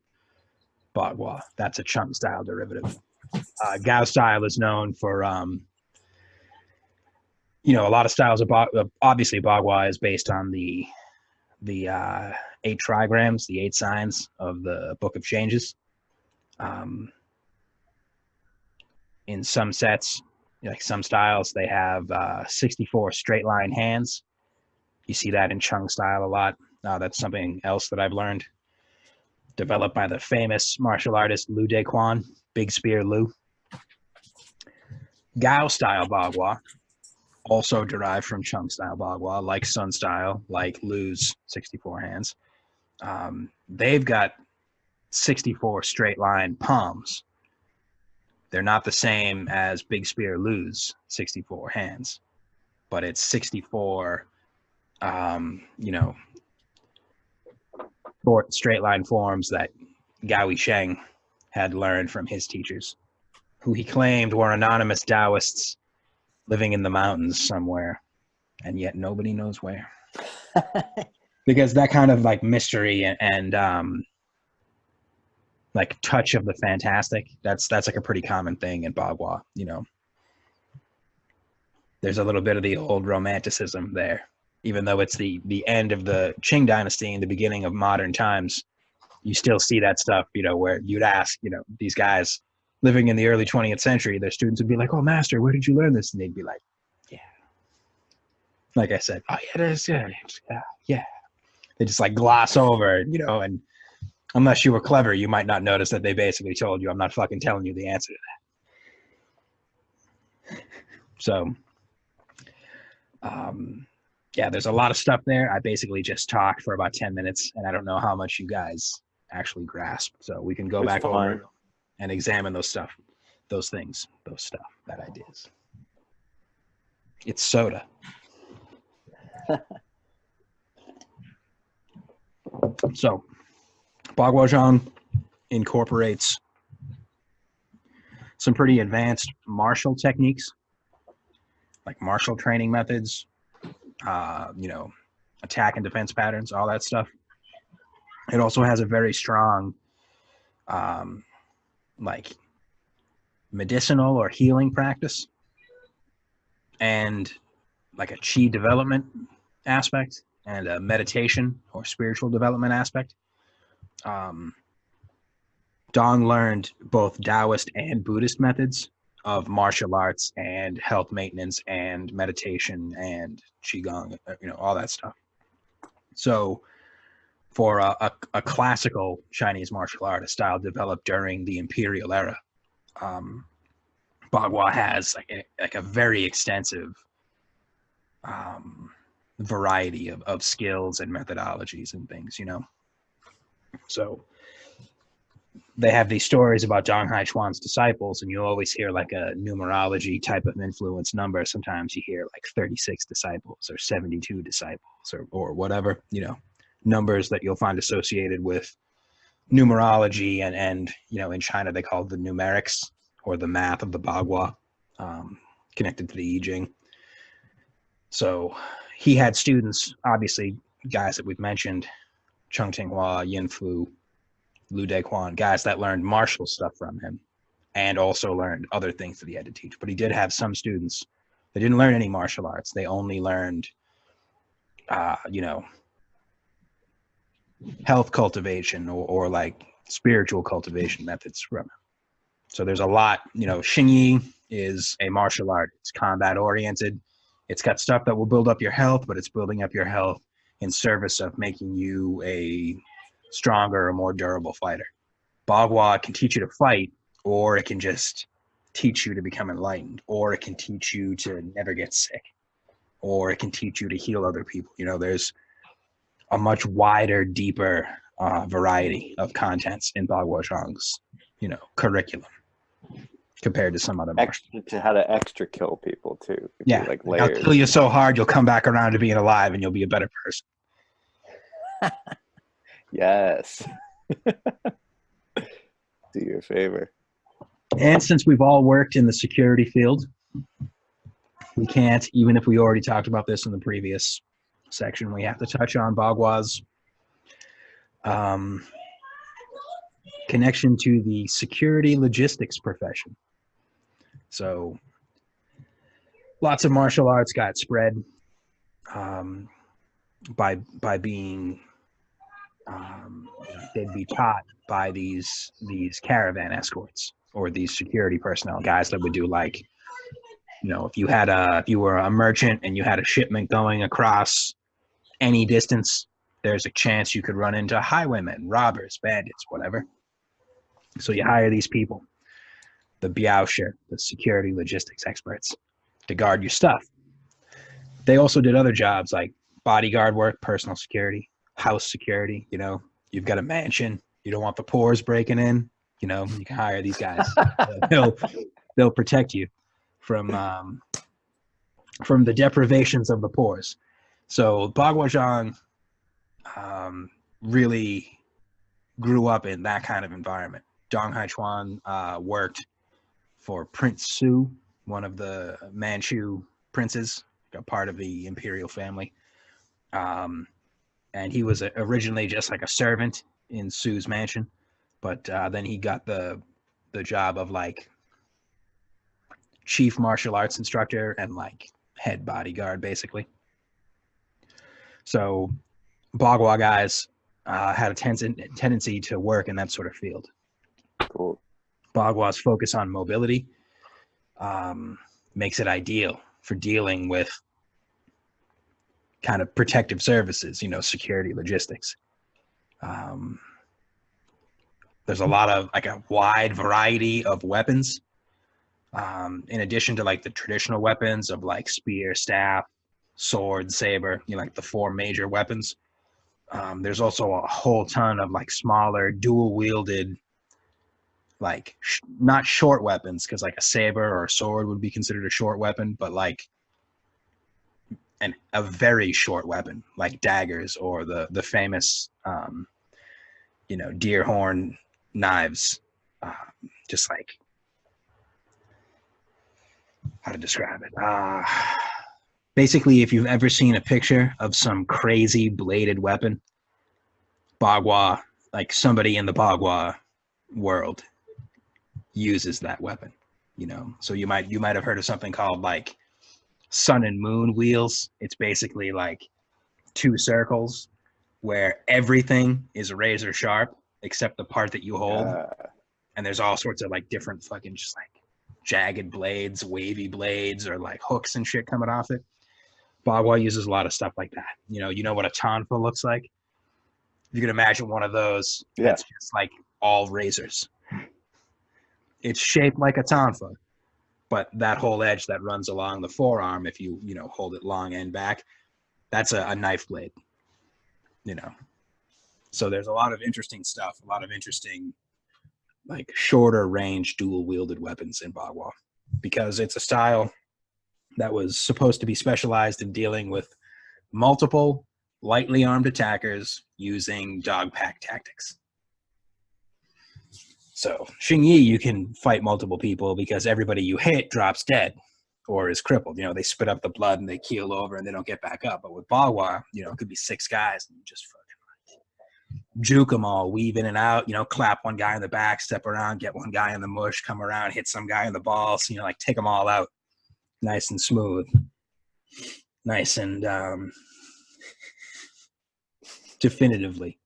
Bagua. That's a Chung style derivative. Gao style is known for, a lot of styles of obviously Bagua is based on the 8 trigrams, the 8 signs of the Book of Changes. In some sets, like some styles, they have 64 straight line hands. You see that in Chung style a lot. That's something else that I've learned. Developed by the famous martial artist Lu Dequan, Big Spear Lu. Gao style Bagua, also derived from Chung style Bagua, like Sun style, like Lu's 64 hands. They've got 64 straight line palms. They're not the same as Big Spear Lu's 64 hands, but it's 64, short straight line forms that Gao Yisheng had learned from his teachers, who he claimed were anonymous Taoists living in the mountains somewhere, and yet nobody knows where. Because that kind of like mystery and like touch of the fantastic, that's like a pretty common thing in Bagua. There's a little bit of the old romanticism there, even though it's the end of the Qing Dynasty and the beginning of modern times. You still see that stuff, where you'd ask, these guys living in the early 20th century, their students would be like, "Oh, master, where did you learn this?" And they'd be like, "Yeah." Like I said, "Oh, yeah, there's, yeah." They just like gloss over, and unless you were clever, you might not notice that they basically told you, "I'm not fucking telling you the answer to that." So, there's a lot of stuff there. I basically just talked for about 10 minutes, and I don't know how much you guys actually grasp. So we can go back over and examine that ideas. It's soda. So, Baguazhang incorporates some pretty advanced martial techniques, like martial training methods, attack and defense patterns, all that stuff. It also has a very strong, like medicinal or healing practice, and like a chi development aspect, and a meditation or spiritual development aspect. Dong learned both Taoist and Buddhist methods of martial arts and health maintenance and meditation and qigong, all that stuff. So for a classical Chinese martial art, a style developed during the imperial era, Bagua has like a very extensive variety of skills and methodologies and things, So they have these stories about Dong Haichuan's disciples, and you always hear like a numerology type of influence number. Sometimes you hear like 36 disciples or 72 disciples or whatever, numbers that you'll find associated with numerology and in China they call it the numerics or the math of the Bagua, connected to the I Ching. So he had students, obviously guys that we've mentioned, Cheng Tinghua, Yin Fu, Lu Dequan, guys that learned martial stuff from him and also learned other things that he had to teach. But he did have some students that didn't learn any martial arts. They only learned, health cultivation or like spiritual cultivation methods from him. So there's a lot, Xingyi is a martial art. It's combat oriented. It's got stuff that will build up your health, but it's building up your health in service of making you a stronger or more durable fighter. Bagua can teach you to fight, or it can just teach you to become enlightened, or it can teach you to never get sick, or it can teach you to heal other people. There's a much wider, deeper variety of contents in Baguazhang's, curriculum compared to some other to how to extra kill people too. Yeah, like I'll kill you so hard you'll come back around to being alive and you'll be a better person. Yes. Do you a favor. And since we've all worked in the security field, we can't, even if we already talked about this in the previous section, we have to touch on Bagua's connection to the security logistics profession. So lots of martial arts got spread by being they'd be taught by these caravan escorts or these security personnel, guys that would do like, you know, if you were a merchant and you had a shipment going across any distance, there's a chance you could run into highwaymen, robbers, bandits, whatever. So you hire these people, the Biaosher, the security logistics experts, to guard your stuff. They also did other jobs like bodyguard work, personal security, house security. You know, you've got a mansion, you don't want the poors breaking in, you know, you can hire these guys. They'll protect you from the deprivations of the poors. So Baguazhang really grew up in that kind of environment. Dong Haichuan worked for Prince Su, one of the Manchu princes, a part of the imperial family. And he was originally just like a servant in Su's mansion, but then he got the job of like chief martial arts instructor and like head bodyguard, basically. So Bagua guys had a tendency to work in that sort of field. Cool. Bagua's focus on mobility makes it ideal for dealing with kind of protective services, you know, security, logistics. There's a lot of like a wide variety of weapons. In addition to like the traditional weapons of like spear, staff, sword, saber, you know, like the four major weapons. There's also a whole ton of like smaller dual wielded, like not short weapons, because like a saber or a sword would be considered a short weapon, but like a very short weapon like daggers or the famous you know, deer horn knives. Just like, how to describe it, basically if you've ever seen a picture of some crazy bladed weapon, Bagua, like somebody in the Bagua world uses that weapon, you know. So you might have heard of something called like sun and moon wheels. It's basically like two circles where everything is razor sharp except the part that you hold, and there's all sorts of like different fucking just like jagged blades, wavy blades, or like hooks and shit coming off it. Bagua uses a lot of stuff like that. You know what a tonfa looks like? You can imagine one of those. Yeah. It's just like all razors. It's shaped like a tonfa, but that whole edge that runs along the forearm, if you know, hold it long and back, that's a knife blade, you know. So there's a lot of interesting stuff, a lot of interesting like shorter range dual wielded weapons in Bagua, because it's a style that was supposed to be specialized in dealing with multiple lightly armed attackers using dog pack tactics. So Xing Yi, you can fight multiple people because everybody you hit drops dead or is crippled. You know, they spit up the blood and they keel over and they don't get back up. But with Bagua, you know, it could be 6 guys and you just fucking like juke them all, weave in and out, you know, clap one guy in the back, step around, get one guy in the mush, come around, hit some guy in the balls, you know, like take them all out nice and smooth, nice and definitively.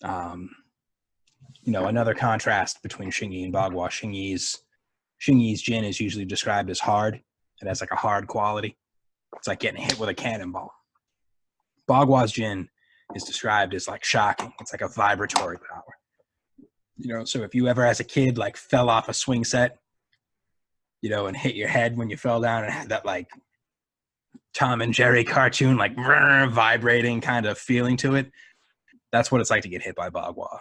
You know, another contrast between Xing Yi and Bagua. Xing Yi's jin is usually described as hard. It has like a hard quality. It's like getting hit with a cannonball. Bagua's jin is described as like shocking. It's like a vibratory power. You know, so if you ever as a kid like fell off a swing set, you know, and hit your head when you fell down and had that like Tom and Jerry cartoon, like vibrating kind of feeling to it, that's what it's like to get hit by Bagua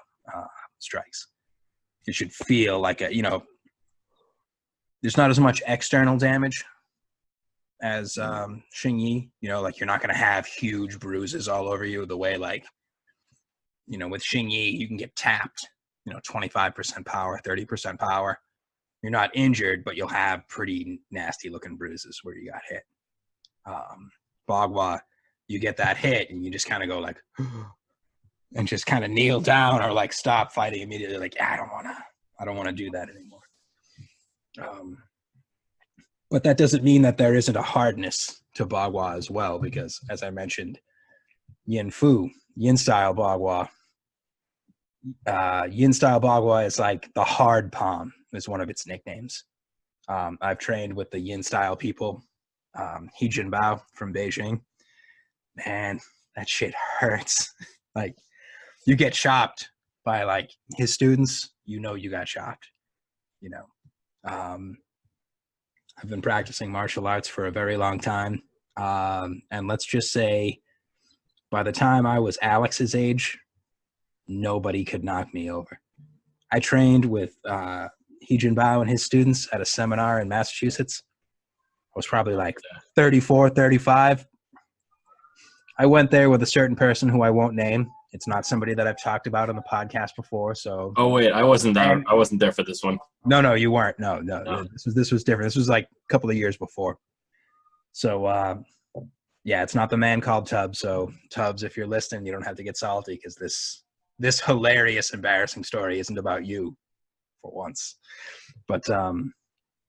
strikes. It should feel like a, you know, there's not as much external damage as Xing Yi. You know, like you're not going to have huge bruises all over you the way like, you know, with Xing Yi, you can get tapped 25% power, 30% power. You're not injured, but you'll have pretty nasty looking bruises where you got hit. Bagua, you get that hit and you just kind of go like, and just kind of kneel down or like stop fighting immediately. Like, I don't want to do that anymore. But that doesn't mean that there isn't a hardness to Bagua as well, because as I mentioned, Yin style Bagua is like the hard palm is one of its nicknames. I've trained with the Yin style people, Hijin Bao from Beijing. Man, that shit hurts. Like, you get chopped by like his students, you got chopped. I've been practicing martial arts for a very long time, and let's just say, by the time I was Alex's age, nobody could knock me over. I trained with Hijin Bao and his students at a seminar in Massachusetts. I was probably like 34, 35. I went there with a certain person who I won't name. It's not somebody that I've talked about on the podcast before. So. Oh wait, I wasn't there for this one. No, you weren't. No. This was different. This was like a couple of years before. So yeah, it's not the man called Tubbs. So Tubbs, if you're listening, you don't have to get salty, because this hilarious, embarrassing story isn't about you for once. But so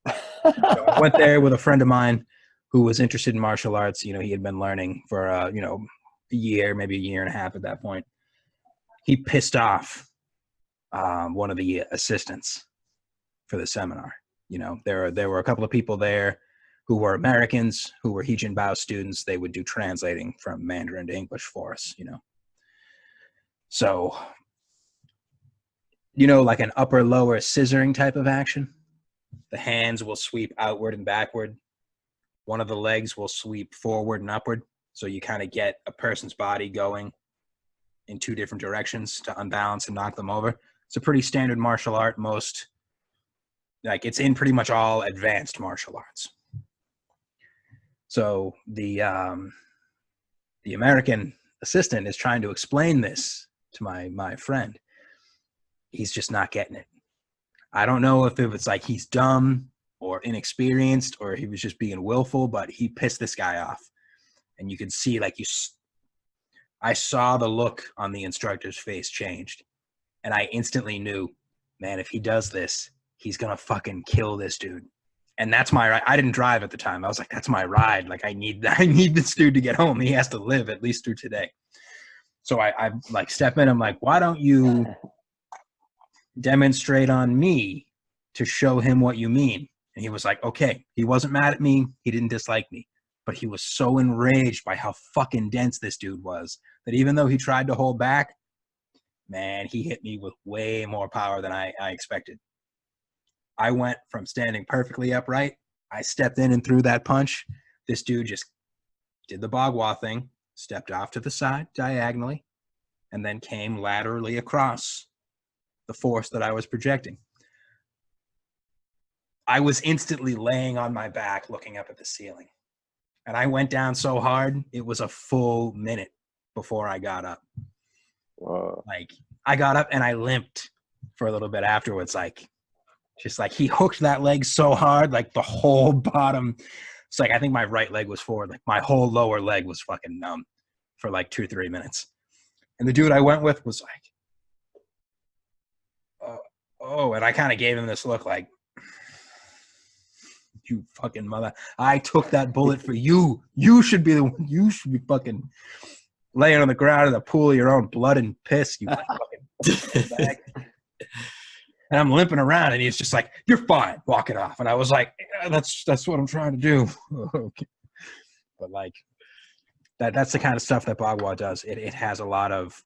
I went there with a friend of mine who was interested in martial arts. He had been learning for a year, maybe a year and a half at that point. He pissed off one of the assistants for the seminar. There were a couple of people there who were Americans, who were Hijin Bao students. They would do translating from Mandarin to English for us, So, like an upper-lower scissoring type of action. The hands will sweep outward and backward. One of the legs will sweep forward and upward. So you kind of get a person's body going in two different directions to unbalance and knock them over. It's a pretty standard martial art. It's in pretty much all advanced martial arts. So the American assistant is trying to explain this to my friend. He's just not getting it. I don't know if it was like he's dumb or inexperienced or he was just being willful, but he pissed this guy off. And you can see, I saw the look on the instructor's face changed. And I instantly knew, man, if he does this, he's going to fucking kill this dude. And that's my ride. I didn't drive at the time. I was like, that's my ride. Like, I need this dude to get home. He has to live at least through today. So I like step in. I'm like, why don't you demonstrate on me to show him what you mean? And he was like, okay. He wasn't mad at me. He didn't dislike me. But he was so enraged by how fucking dense this dude was that even though he tried to hold back, man, he hit me with way more power than I expected. I went from standing perfectly upright. I stepped in and threw that punch. This dude just did the Bagua thing, stepped off to the side diagonally, and then came laterally across the force that I was projecting. I was instantly laying on my back looking up at the ceiling. And I went down so hard, it was a full minute before I got up. Wow. Like, I got up and I limped for a little bit afterwards. Just like he hooked that leg so hard, like the whole bottom. It's like, I think my right leg was forward. Like my whole lower leg was fucking numb for like 2-3 minutes. And the dude I went with was like, oh, and I kind of gave him this look like, you fucking mother. I took that bullet for you. You should be the one. You should be fucking laying on the ground in a pool of your own blood and piss, you fucking bag. And I'm limping around, and he's just like, you're fine, walk it off. And I was like, yeah, that's what I'm trying to do. Okay. But like, that's the kind of stuff that Bagua does. It has a lot of,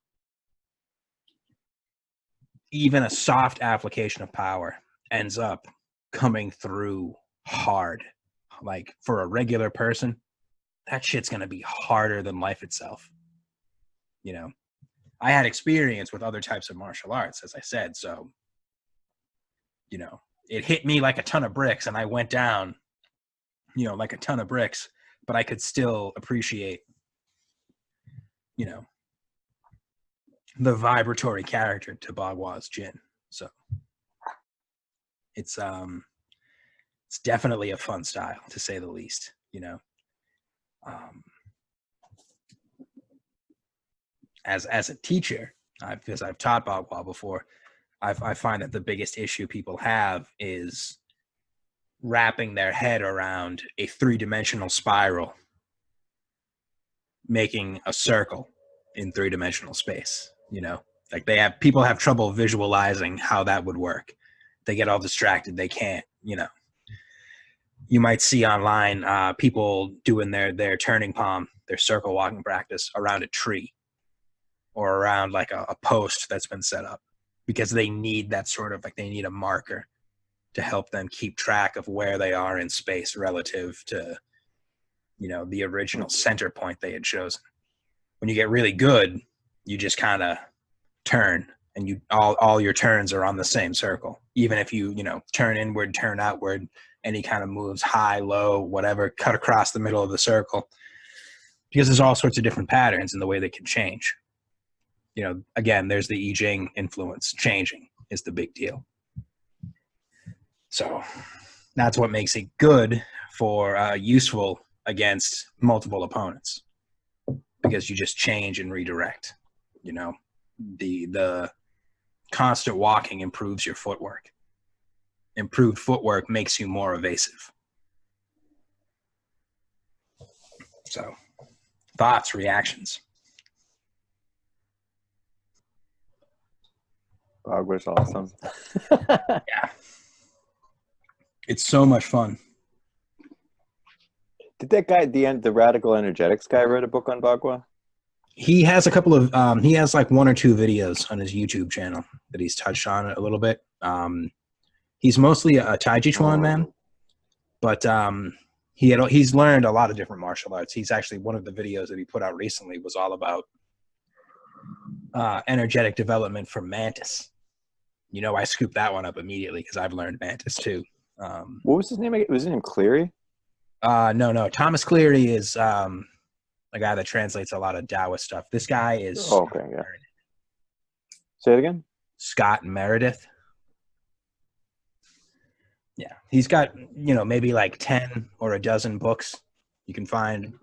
even a soft application of power ends up coming through hard. Like, for a regular person, that shit's going to be harder than life itself. I had experience with other types of martial arts, as I said, so, it hit me like a ton of bricks, and I went down, like a ton of bricks, but I could still appreciate, the vibratory character to Bagua's Jin. So it's definitely a fun style, to say the least, you know. As a teacher, because I've taught Bagua before, I find that the biggest issue people have is wrapping their head around a 3-dimensional spiral, making a circle in 3-dimensional space. You know, like people have trouble visualizing how that would work. They get all distracted. They can't, you know. You might see online people doing their turning palm, their circle walking practice around a tree or around like a post that's been set up, because they need that sort of, like, they need a marker to help them keep track of where they are in space relative to, you know, the original center point they had chosen. When you get really good, you just kind of turn, and you all your turns are on the same circle. Even if you know, turn inward, turn outward, any kind of moves, high, low, whatever, cut across the middle of the circle, because there's all sorts of different patterns in the way they can change. You know, again, there's the I Ching influence. Changing is the big deal. So that's what makes it good for useful against multiple opponents, because you just change and redirect. You know, the constant walking improves your footwork. Improved footwork makes you more evasive. So, thoughts, reactions? Bagua's awesome. Yeah. It's so much fun. Did that guy at the end, the radical energetics guy, write a book on Bagua? He has a couple of, he has like 1 or 2 videos on his YouTube channel that he's touched on it a little bit. He's mostly a Taijiquan man, but he's learned a lot of different martial arts. He's actually, one of the videos that he put out recently was all about energetic development for Mantis. You know, I scooped that one up immediately because I've learned Mantis too. What was his name again? Was his name Cleary? No. Thomas Cleary is a guy that translates a lot of Taoist stuff. This guy is okay, yeah. Say it again. Scott Meredith. Yeah, he's got, you know, maybe like 10 or a dozen books you can find.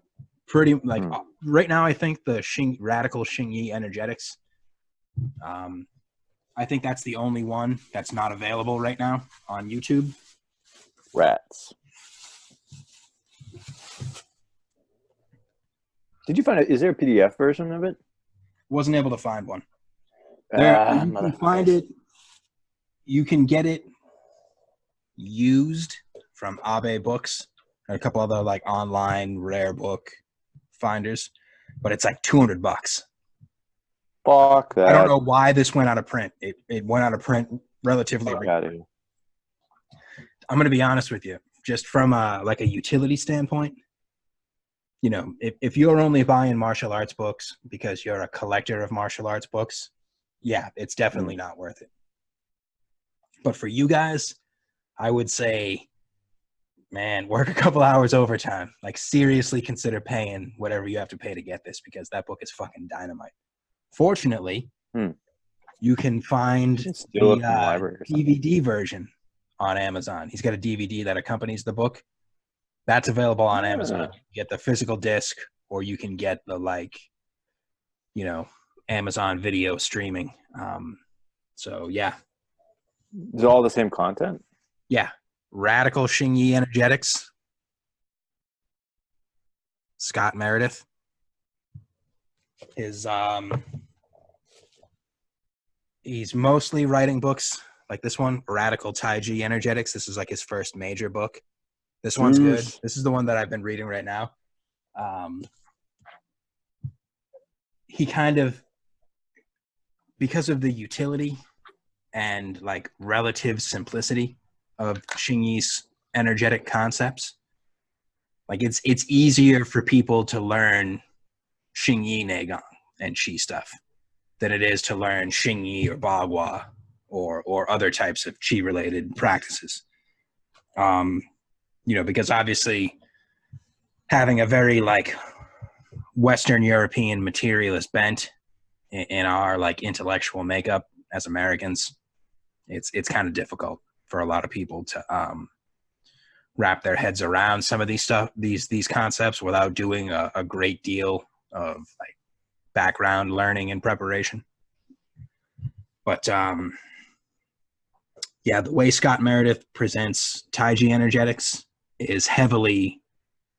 Pretty like right now, I think the Radical Xingyi Energetics. I think that's the only one that's not available right now on YouTube. Rats. Did you find it? Is there a PDF version of it? Wasn't able to find one. You can find it. You can get it used from Abe Books and a couple other like online rare book finders, but it's like $200. Fuck that. I don't know why this went out of print. It went out of print relatively recently. I'm going to be honest with you, just from like a utility standpoint. You know, if you're only buying martial arts books because you're a collector of martial arts books, yeah, it's definitely not worth it. But for you guys, I would say, man, work a couple hours overtime. Like, seriously consider paying whatever you have to pay to get this, because that book is fucking dynamite. Fortunately, you can find the DVD version on Amazon. He's got a DVD that accompanies the book. That's available on Amazon. You can get the physical disc, or you can get the, like, you know, Amazon video streaming. So, yeah. Is it all the same content? Yeah. Radical Xingyi Energetics. Scott Meredith. He's mostly writing books like this one, Radical Taiji Energetics. This is like his first major book. This one's good. This is the one that I've been reading right now. He kind of, because of the utility and like relative simplicity of Xingyi's energetic concepts, like it's easier for people to learn Xingyi Neigong and Qi stuff than it is to learn Xingyi or Bagua or other types of Qi related practices. You know, because obviously having a very like Western European materialist bent in our like intellectual makeup as Americans, It's kind of difficult for a lot of people to wrap their heads around some of these concepts without doing a great deal of like background learning and preparation. But yeah, the way Scott Meredith presents Taiji energetics is heavily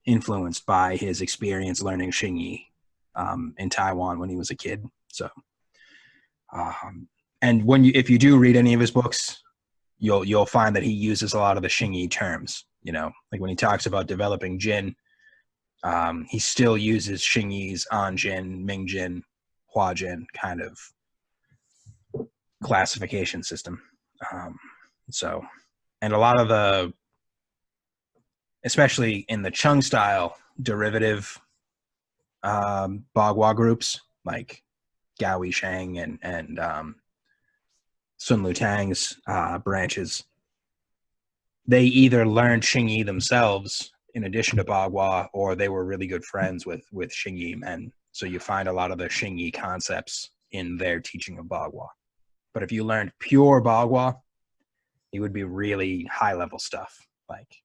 influenced by his experience learning Xingyi in Taiwan when he was a kid. So, and if you do read any of his books, you'll find that he uses a lot of the Xingyi terms. You know, like when he talks about developing Jin, he still uses Xingyi's Anjin, Mingjin, Huajin kind of classification system. So, and a lot of the, especially in the Chung style derivative Bagua groups like Gao Shang and Sun Lutang's branches, they either learned Xingyi themselves in addition to Bagua, or they were really good friends with Xingyi men. So you find a lot of the Xingyi concepts in their teaching of Bagua. But if you learned pure Bagua, it would be really high level stuff. Like,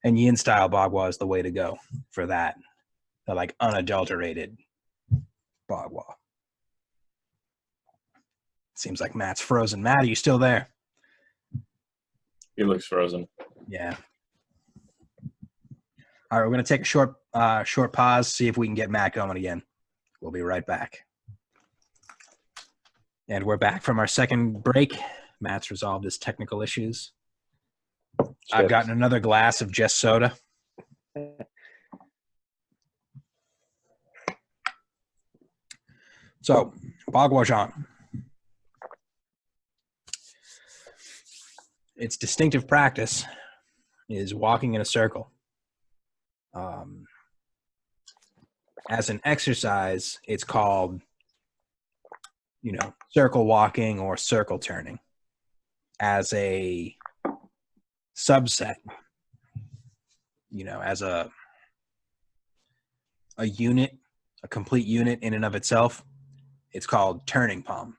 and Yin style Bagua is the way to go for that. The like unadulterated Bagua. Seems like Matt's frozen. Matt, are you still there? He looks frozen. Yeah. All right, we're going to take a short pause, see if we can get Matt going again. We'll be right back. And we're back from our second break. Matt's resolved his technical issues. I've gotten another glass of just soda. So, Baguazhang. Its distinctive practice is walking in a circle. As an exercise, it's called, circle walking or circle turning. As a subset, as a unit, a complete unit in and of itself, it's called turning palm.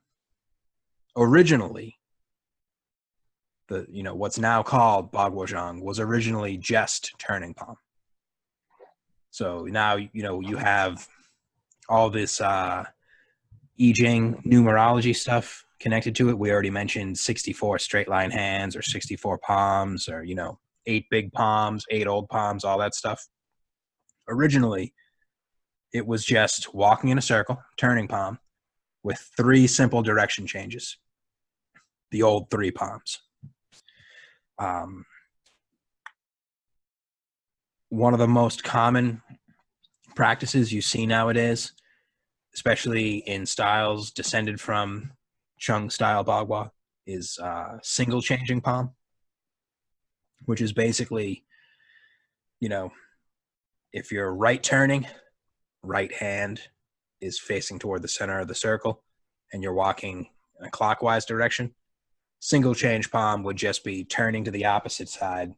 Originally, what's now called Baguazhang was originally just turning palm. So now, you have all this I Ching numerology stuff connected to it. We already mentioned 64 straight line hands or 64 palms or, 8 big palms, 8 old palms, all that stuff. Originally, it was just walking in a circle, turning palm, with 3 simple direction changes. The old 3 palms. One of the most common practices you see nowadays, especially in styles descended from Chung style Bagua, is single changing palm, which is basically, if you're right turning, right hand is facing toward the center of the circle, and you're walking in a clockwise direction. Single change palm would just be turning to the opposite side,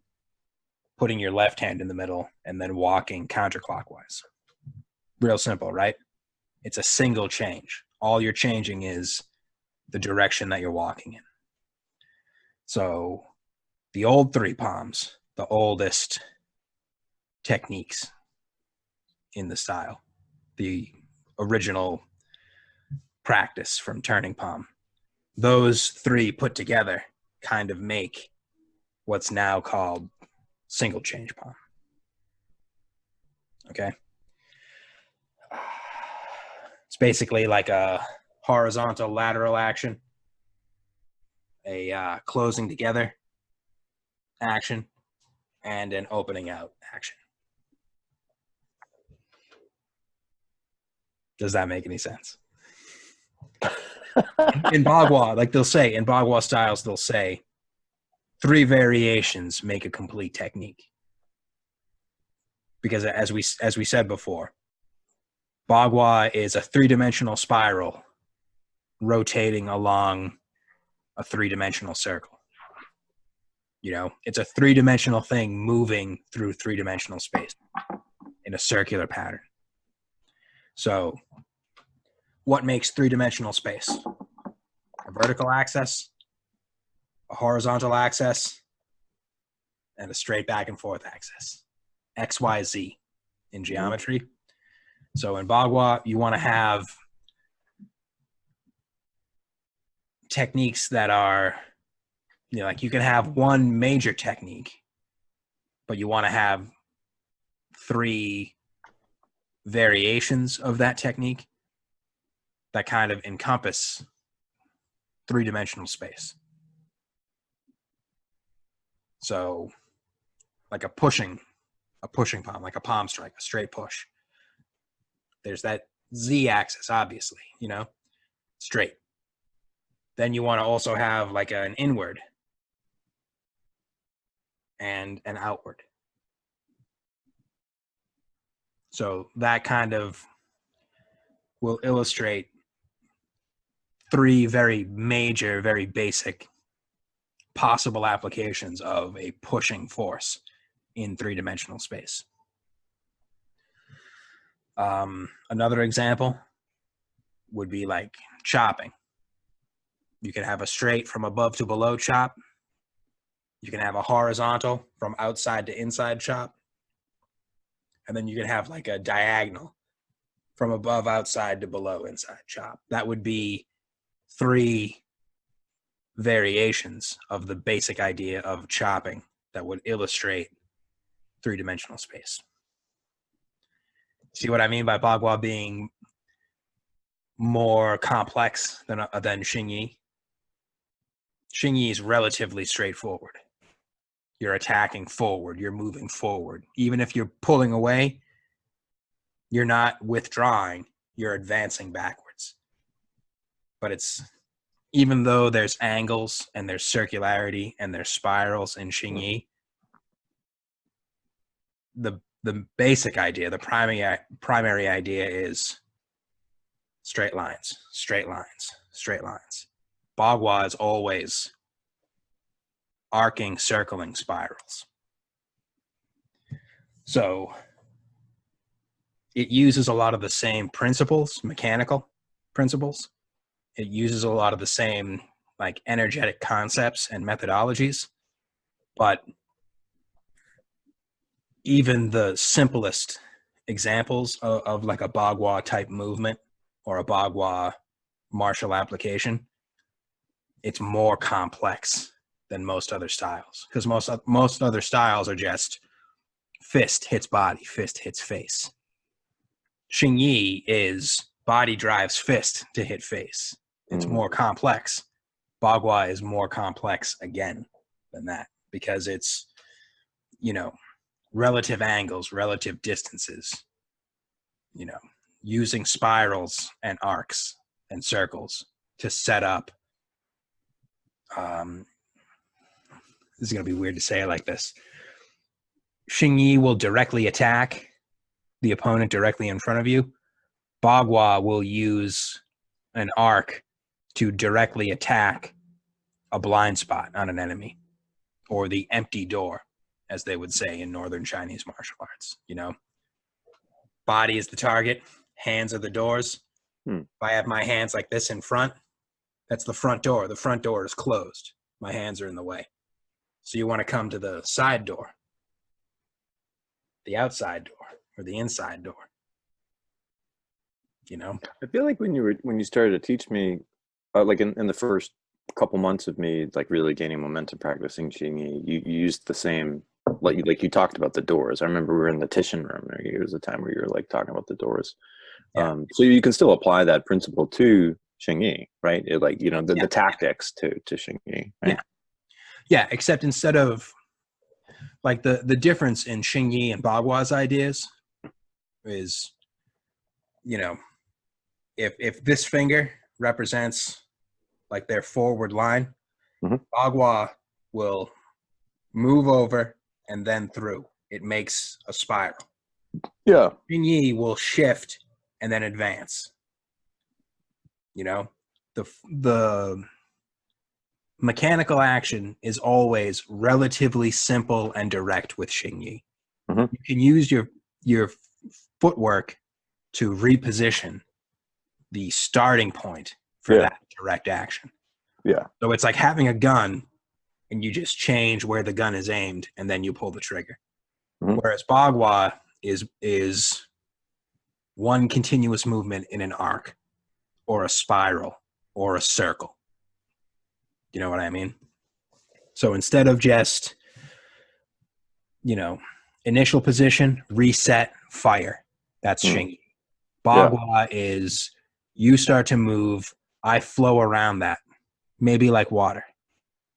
putting your left hand in the middle, and then walking counterclockwise. Real simple, right? It's a single change. All you're changing is the direction that you're walking in. So the old 3 palms, the oldest techniques in the style, the original practice from turning palm, those 3 put together kind of make what's now called single change palm. Okay. It's basically like a horizontal lateral action, a closing together action, and an opening out action. Does that make any sense? In Bagua, like they'll say, in Bagua styles, they'll say 3 variations make a complete technique. Because as we said before, Bagua is a 3-dimensional spiral rotating along a 3-dimensional circle. It's a 3-dimensional thing moving through 3-dimensional space in a circular pattern. So what makes 3-dimensional space? A vertical axis a horizontal axis, and a straight back and forth axis. X, Y, Z in geometry. So in Bagua, you want to have techniques that are, you know, like you can have one major technique, but you want to have 3 variations of that technique that kind of encompass 3-dimensional space. So like a pushing palm, like a palm strike, a straight push. There's that Z axis, obviously, you know, straight. Then you want to also have like an inward and an outward. So that kind of will illustrate 3 very major, very basic possible applications of a pushing force in 3-dimensional space. Another example would be like chopping. You can have a straight from above to below chop. You can have a horizontal from outside to inside chop. And then you can have like a diagonal from above outside to below inside chop. That would be 3 variations of the basic idea of chopping that would illustrate 3-dimensional space. See what I mean by Bagua being more complex than Xingyi? Xingyi is relatively straightforward. You're attacking forward, you're moving forward. Even if you're pulling away, you're not withdrawing, you're advancing backwards. But it's, even though there's angles and there's circularity and there's spirals in Xingyi, the basic idea, the primary idea is straight lines, straight lines, straight lines. Bagua is always arcing, circling spirals. So it uses a lot of the same principles, mechanical principles. It uses a lot of the same like energetic concepts and methodologies, but even the simplest examples of like a Bagua type movement or a Bagua martial application, it's more complex than most other styles, because most other styles are just fist hits body, fist hits face. Xingyi is body drives fist to hit face. It's more complex. Bagua is more complex again than that, because it's, you know, relative angles, relative distances, you know, using spirals and arcs and circles to set up. This is going to be weird to say it like this. Xingyi will directly attack the opponent directly in front of you. Bagua will use an arc to directly attack a blind spot on an enemy, or the empty door, as they would say in Northern Chinese martial arts. You know, body is the target, hands are the doors. If I have my hands like this in front, that's the front door. The front door is closed. My hands are in the way. So you want to come to the side door, the outside door, or the inside door. You know, I feel like when you started to teach me, like in the first couple months of me like really gaining momentum practicing Qingyi, you used the same, like you talked about the doors. I remember we were in the Titian room. There was a time where you were like talking about the doors. Yeah. So you can still apply that principle to Xingyi, right? Like, you know, the tactics to Xingyi, right? Yeah, except instead of like the difference in Xingyi and Bagua's ideas is, you know, if this finger represents like their forward line, Bagua will move over and then through. It makes a spiral. Yeah. Xingyi will shift and then advance. You know, the mechanical action is always relatively simple and direct with Xingyi. You can use your footwork to reposition the starting point for that direct action. Yeah. So it's like having a gun and you just change where the gun is aimed, and then you pull the trigger. Mhm. Whereas Bagua is one continuous movement in an arc, or a spiral, or a circle. You know what I mean? So instead of just, initial position, reset, fire, that's Xingyi. Bagua is you start to move, I flow around that, maybe like water.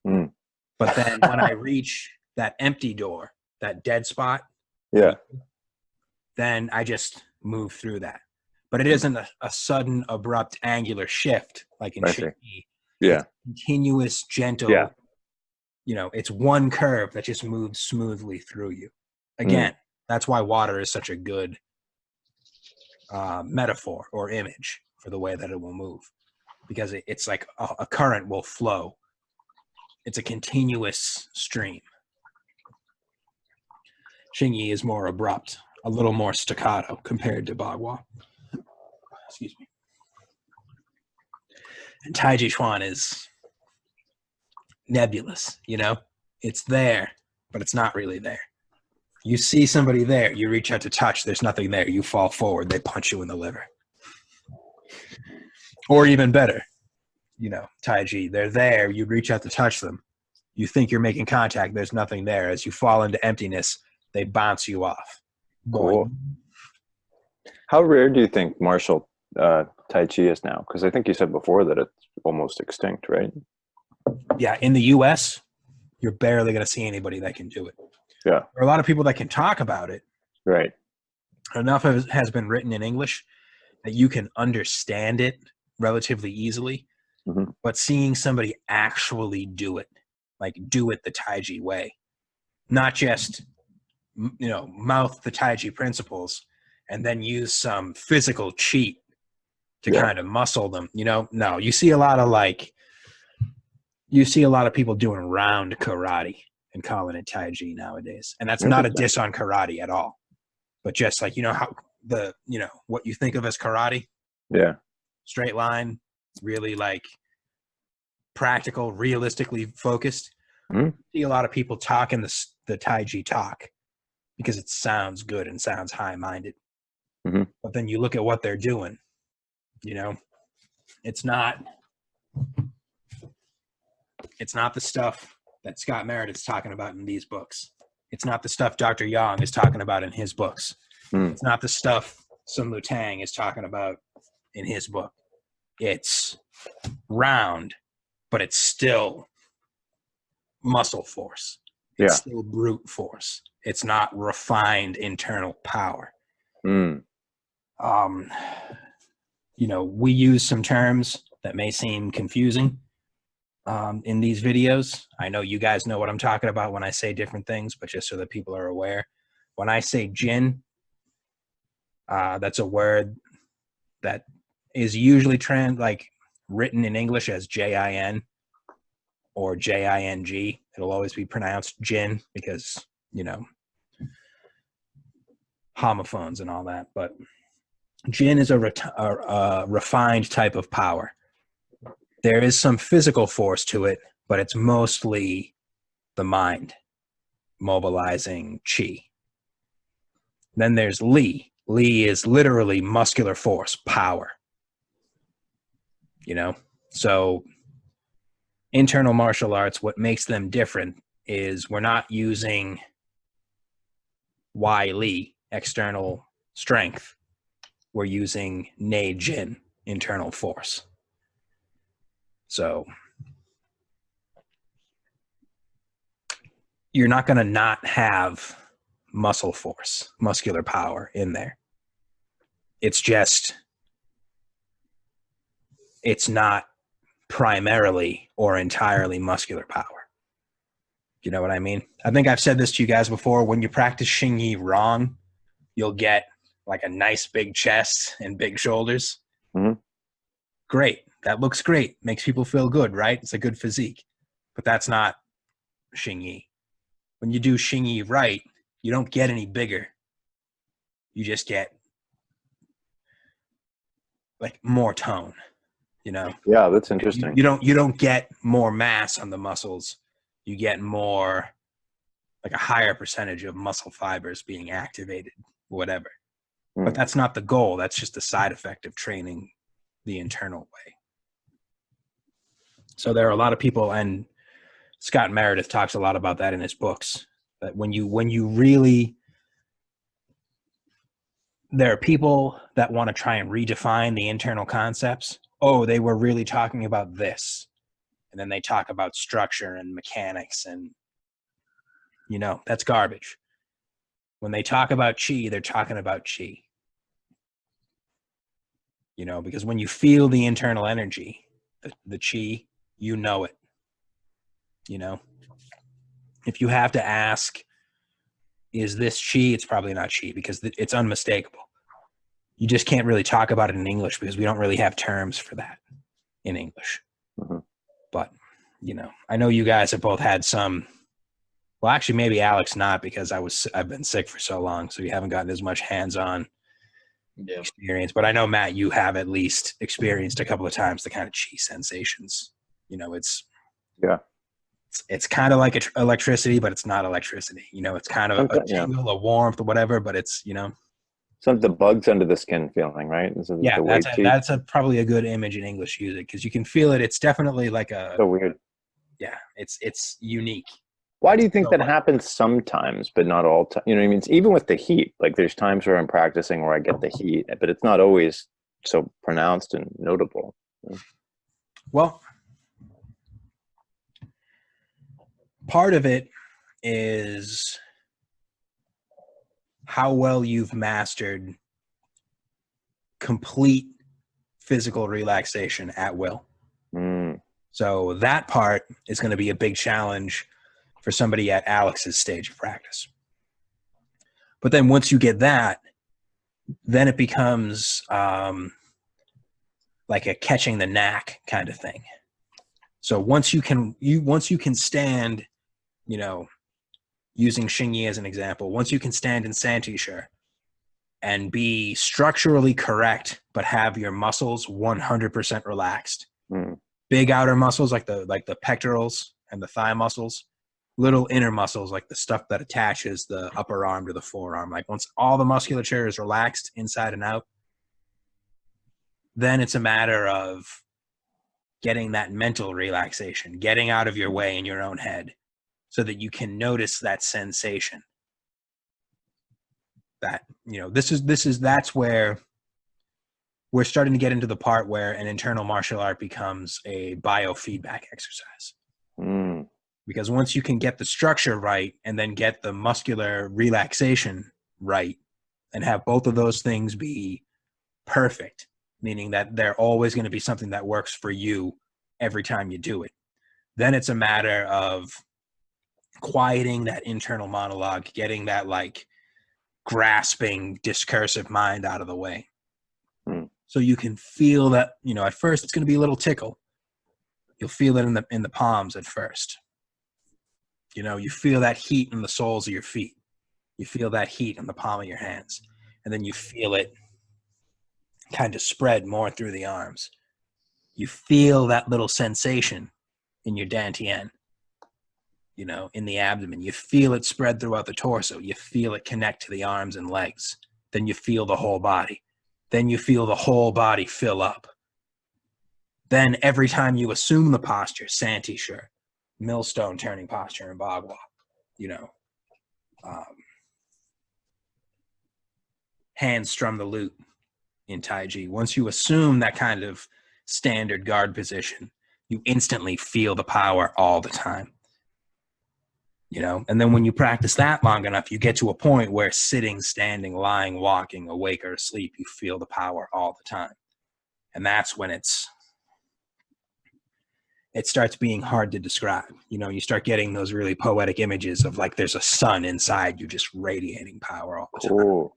Mm. But then when I reach that empty door, that dead spot, Yeah. then I just move through that. But it isn't a sudden, abrupt, angular shift like in I see. Xingyi. Yeah. It's continuous, gentle. Yeah. It's one curve that just moves smoothly through you. Again, that's why water is such a good metaphor or image for the way that it will move, because it's like a current will flow. It's a continuous stream. Xingyi is more abrupt, a little more staccato compared to Bagua. Excuse me. And Taijiquan is nebulous, It's there, but it's not really there. You see somebody there, you reach out to touch, there's nothing there. You fall forward, they punch you in the liver. Or even better, Taiji, they're there, you reach out to touch them. You think you're making contact, there's nothing there. As you fall into emptiness, they bounce you off. Cool. Boing. How rare do you think martial Tai Chi is now? Because I think you said before that it's almost extinct, right? Yeah, in the US, you're barely going to see anybody that can do it. Yeah. There are a lot of people that can talk about it. Right. Enough of it has been written in English that you can understand it relatively easily. Mm-hmm. But seeing somebody actually do it, like do it the Taiji way, not just, mouth the Taiji principles and then use some physical cheat to kind of muscle them, no, you see a lot of people doing round karate and calling it Taiji nowadays. And that's not a diss on karate at all, but just like, how what you think of as karate. Yeah. Straight line, really like practical, realistically focused. Mm-hmm. See a lot of people talking the Taiji talk because it sounds good and sounds high-minded. Mm-hmm. But then you look at what they're doing, it's not the stuff that Scott Meredith's talking about in these books. It's not the stuff Dr. Yang is talking about in his books. It's not the stuff Sun Lu Tang is talking about in his book. It's round, but it's still muscle force. It's still brute force. It's not refined internal power. We use some terms that may seem confusing in these videos. I know you guys know what I'm talking about when I say different things, but just so that people are aware. When I say jin, that's a word that is usually written in English as J-I-N or J-I-N-G. It'll always be pronounced jin because, homophones and all that. But jin is a refined type of power. There is some physical force to it, but it's mostly the mind mobilizing chi. Then there's li. Li is literally muscular force, power. So internal martial arts, what makes them different is we're not using Wai Li, external strength. We're using Nei Jin, internal force. So you're not going to not have muscle force, muscular power in there. It's just, it's not primarily or entirely muscular power. You know what I mean? I think I've said this to you guys before. When you practice Xingyi wrong, you'll get like a nice big chest and big shoulders. Mm-hmm. Great. That looks great. Makes people feel good, right? It's a good physique. But that's not Xingyi. When you do Xingyi right, you don't get any bigger. You just get like more tone, Yeah, that's interesting. You don't get more mass on the muscles. you get more, like a higher percentage of muscle fibers being activated, whatever. But that's not the goal. That's just a side effect of training the internal way. So there are a lot of people, and Scott Meredith talks a lot about that in his books, that when you really, there are people that want to try and redefine the internal concepts. Oh, they were really talking about this. And then they talk about structure and mechanics, and, that's garbage. When they talk about chi, they're talking about chi. Because when you feel the internal energy, the chi, you know it. If you have to ask, is this chi? It's probably not chi, because it's unmistakable. You just can't really talk about it in English because we don't really have terms for that in English. Mm-hmm. But, I know you guys have both had some, well, actually maybe Alex not, because I've been sick for so long, so you haven't gotten as much hands-on experience. But I know, Matt, you have at least experienced a couple of times the kind of chi sensations. It's kind of like electricity, but it's not electricity. It's kind of a tingle, a warmth, or whatever, but it's, some the bugs under the skin feeling, right? Yeah, that's probably a good image in English music, because you can feel it. It's definitely like so weird. Yeah, it's unique. Why do you think that happens sometimes, but not all time? You know what I mean? Even with the heat, like there's times where I'm practicing where I get the heat, but it's not always so pronounced and notable. Well, part of it is how well you've mastered complete physical relaxation at will. So that part is going to be a big challenge for somebody at Alex's stage of practice. But then once you get that, then it becomes like a catching the knack kind of thing. So once you can stand, using Xingyi as an example, once you can stand in Santisha and be structurally correct, but have your muscles 100% relaxed, big outer muscles like the pectorals and the thigh muscles, little inner muscles like the stuff that attaches the upper arm to the forearm. Like once all the musculature is relaxed inside and out, then it's a matter of getting that mental relaxation, getting out of your way in your own head so that you can notice that sensation. That, that's where we're starting to get into the part where an internal martial art becomes a biofeedback exercise. Because once you can get the structure right and then get the muscular relaxation right and have both of those things be perfect, meaning that they're always going to be something that works for you every time you do it, then it's a matter of quieting that internal monologue, getting that like grasping discursive mind out of the way. So you can feel that, at first it's going to be a little tickle. You'll feel it in the palms at first. You feel that heat in the soles of your feet. You feel that heat in the palm of your hands. And then you feel it kind of spread more through the arms. You feel that little sensation in your dantian, in the abdomen. You feel it spread throughout the torso. You feel it connect to the arms and legs. Then you feel the whole body. Then you feel the whole body fill up. Then every time you assume the posture, Santisha, millstone turning posture in Bagua, hands strum the lute in Taiji. Once you assume that kind of standard guard position, you instantly feel the power all the time. And then when you practice that long enough, you get to a point where sitting, standing, lying, walking, awake or asleep, you feel the power all the time. And that's when it starts being hard to describe. You start getting those really poetic images of like there's a sun inside you just radiating power all the time.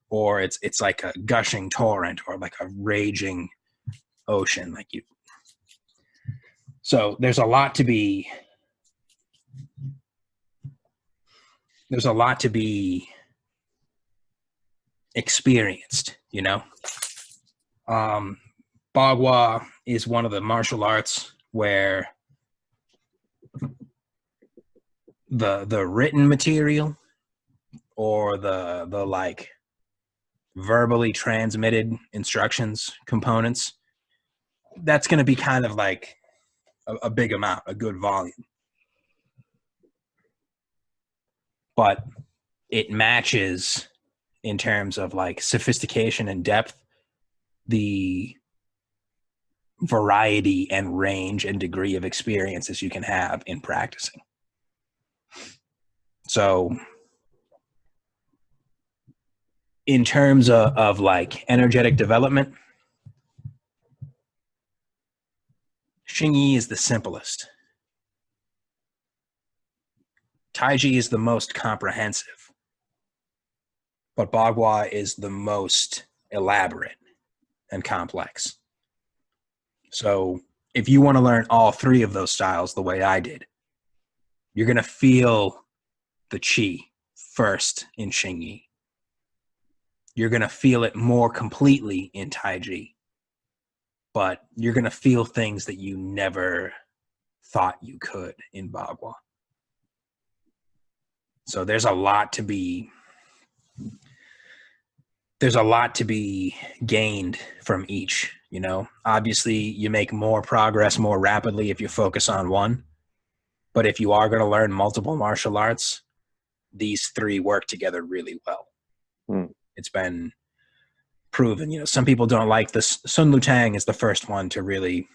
Or it's like a gushing torrent or like a raging ocean. So there's a lot to be experienced, Bagua is one of the martial arts where the written material or the like verbally transmitted instructions components, that's going to be kind of like a big amount, a good volume. But it matches in terms of like sophistication and depth, the variety and range and degree of experiences you can have in practicing. So in terms of like energetic development, Xingyi is the simplest. Taiji is the most comprehensive, but Bagua is the most elaborate and complex. So if you want to learn all three of those styles the way I did, you're going to feel the qi first in Xingyi. You're going to feel it more completely in Taiji, but you're going to feel things that you never thought you could in Bagua. So there's a lot to be gained from each, you know. Obviously, you make more progress more rapidly if you focus on one. But if you are going to learn multiple martial arts, these three work together really well. It's been proven. You know, some people don't like this. Sun Lutang is the first one to really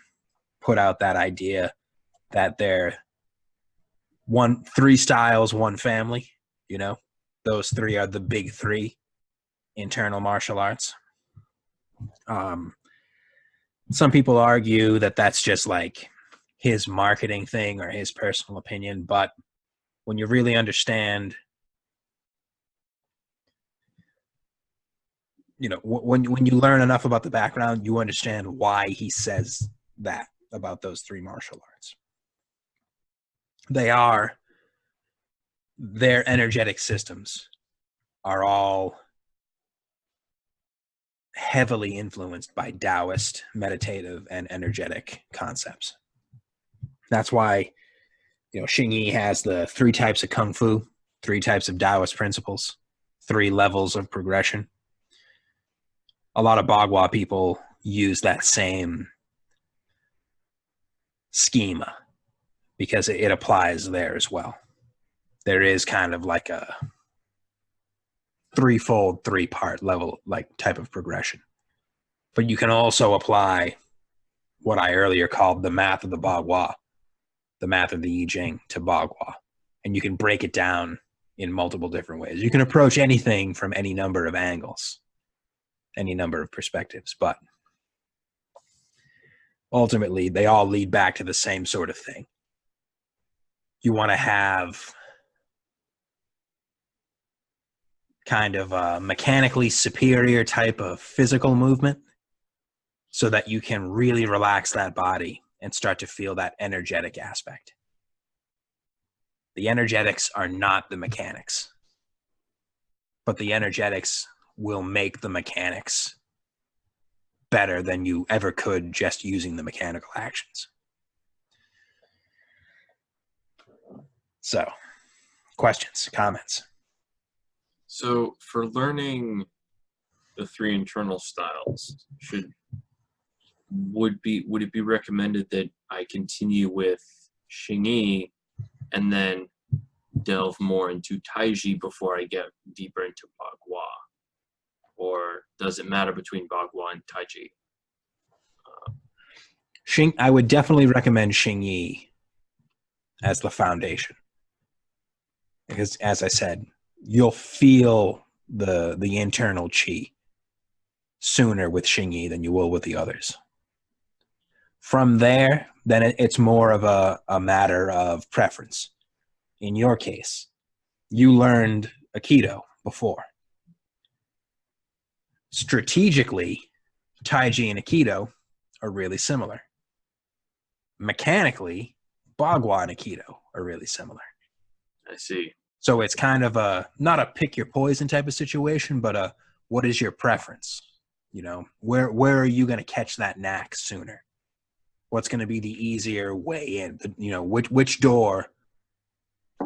put out that idea that they're three styles, one family. You know, those three are the big three internal martial arts. Some people argue that that's just like his marketing thing or his personal opinion, but when you really understand, you know, when you learn enough about the background, you understand why he says that about those three martial arts. Their energetic systems are all heavily influenced by Taoist, meditative, and energetic concepts. That's why, you know, Xingyi has the 3 types of Kung Fu, 3 types of Taoist principles, 3 levels of progression. A lot of Bagua people use that same schema because it applies there as well. There is kind of like a threefold, 3-part level, like type of progression. But you can also apply what I earlier called the math of the Bagua, the math of the I Ching to Bagua. And you can break it down in multiple different ways. You can approach anything from any number of angles, any number of perspectives, but ultimately they all lead back to the same sort of thing. You want to have kind of a mechanically superior type of physical movement so that you can really relax that body and start to feel that energetic aspect. The energetics are not the mechanics, but the energetics will make the mechanics better than you ever could just using the mechanical actions. So, questions, comments? So for learning the 3 internal styles, would it be recommended that I continue with Xingyi and then delve more into Taiji before I get deeper into Bagua? Or does it matter between Bagua and Taiji? I would definitely recommend Xingyi as the foundation. Because as I said, you'll feel the internal qi sooner with Xingyi than you will with the others. From there, then it's more of a matter of preference. In your case, you learned Aikido before. Strategically, Taiji and Aikido are really similar. Mechanically, Bagua and Aikido are really similar. I see. So it's kind of not a pick your poison type of situation, but what is your preference? You know, where are you going to catch that knack sooner? What's going to be the easier way in? You know, which door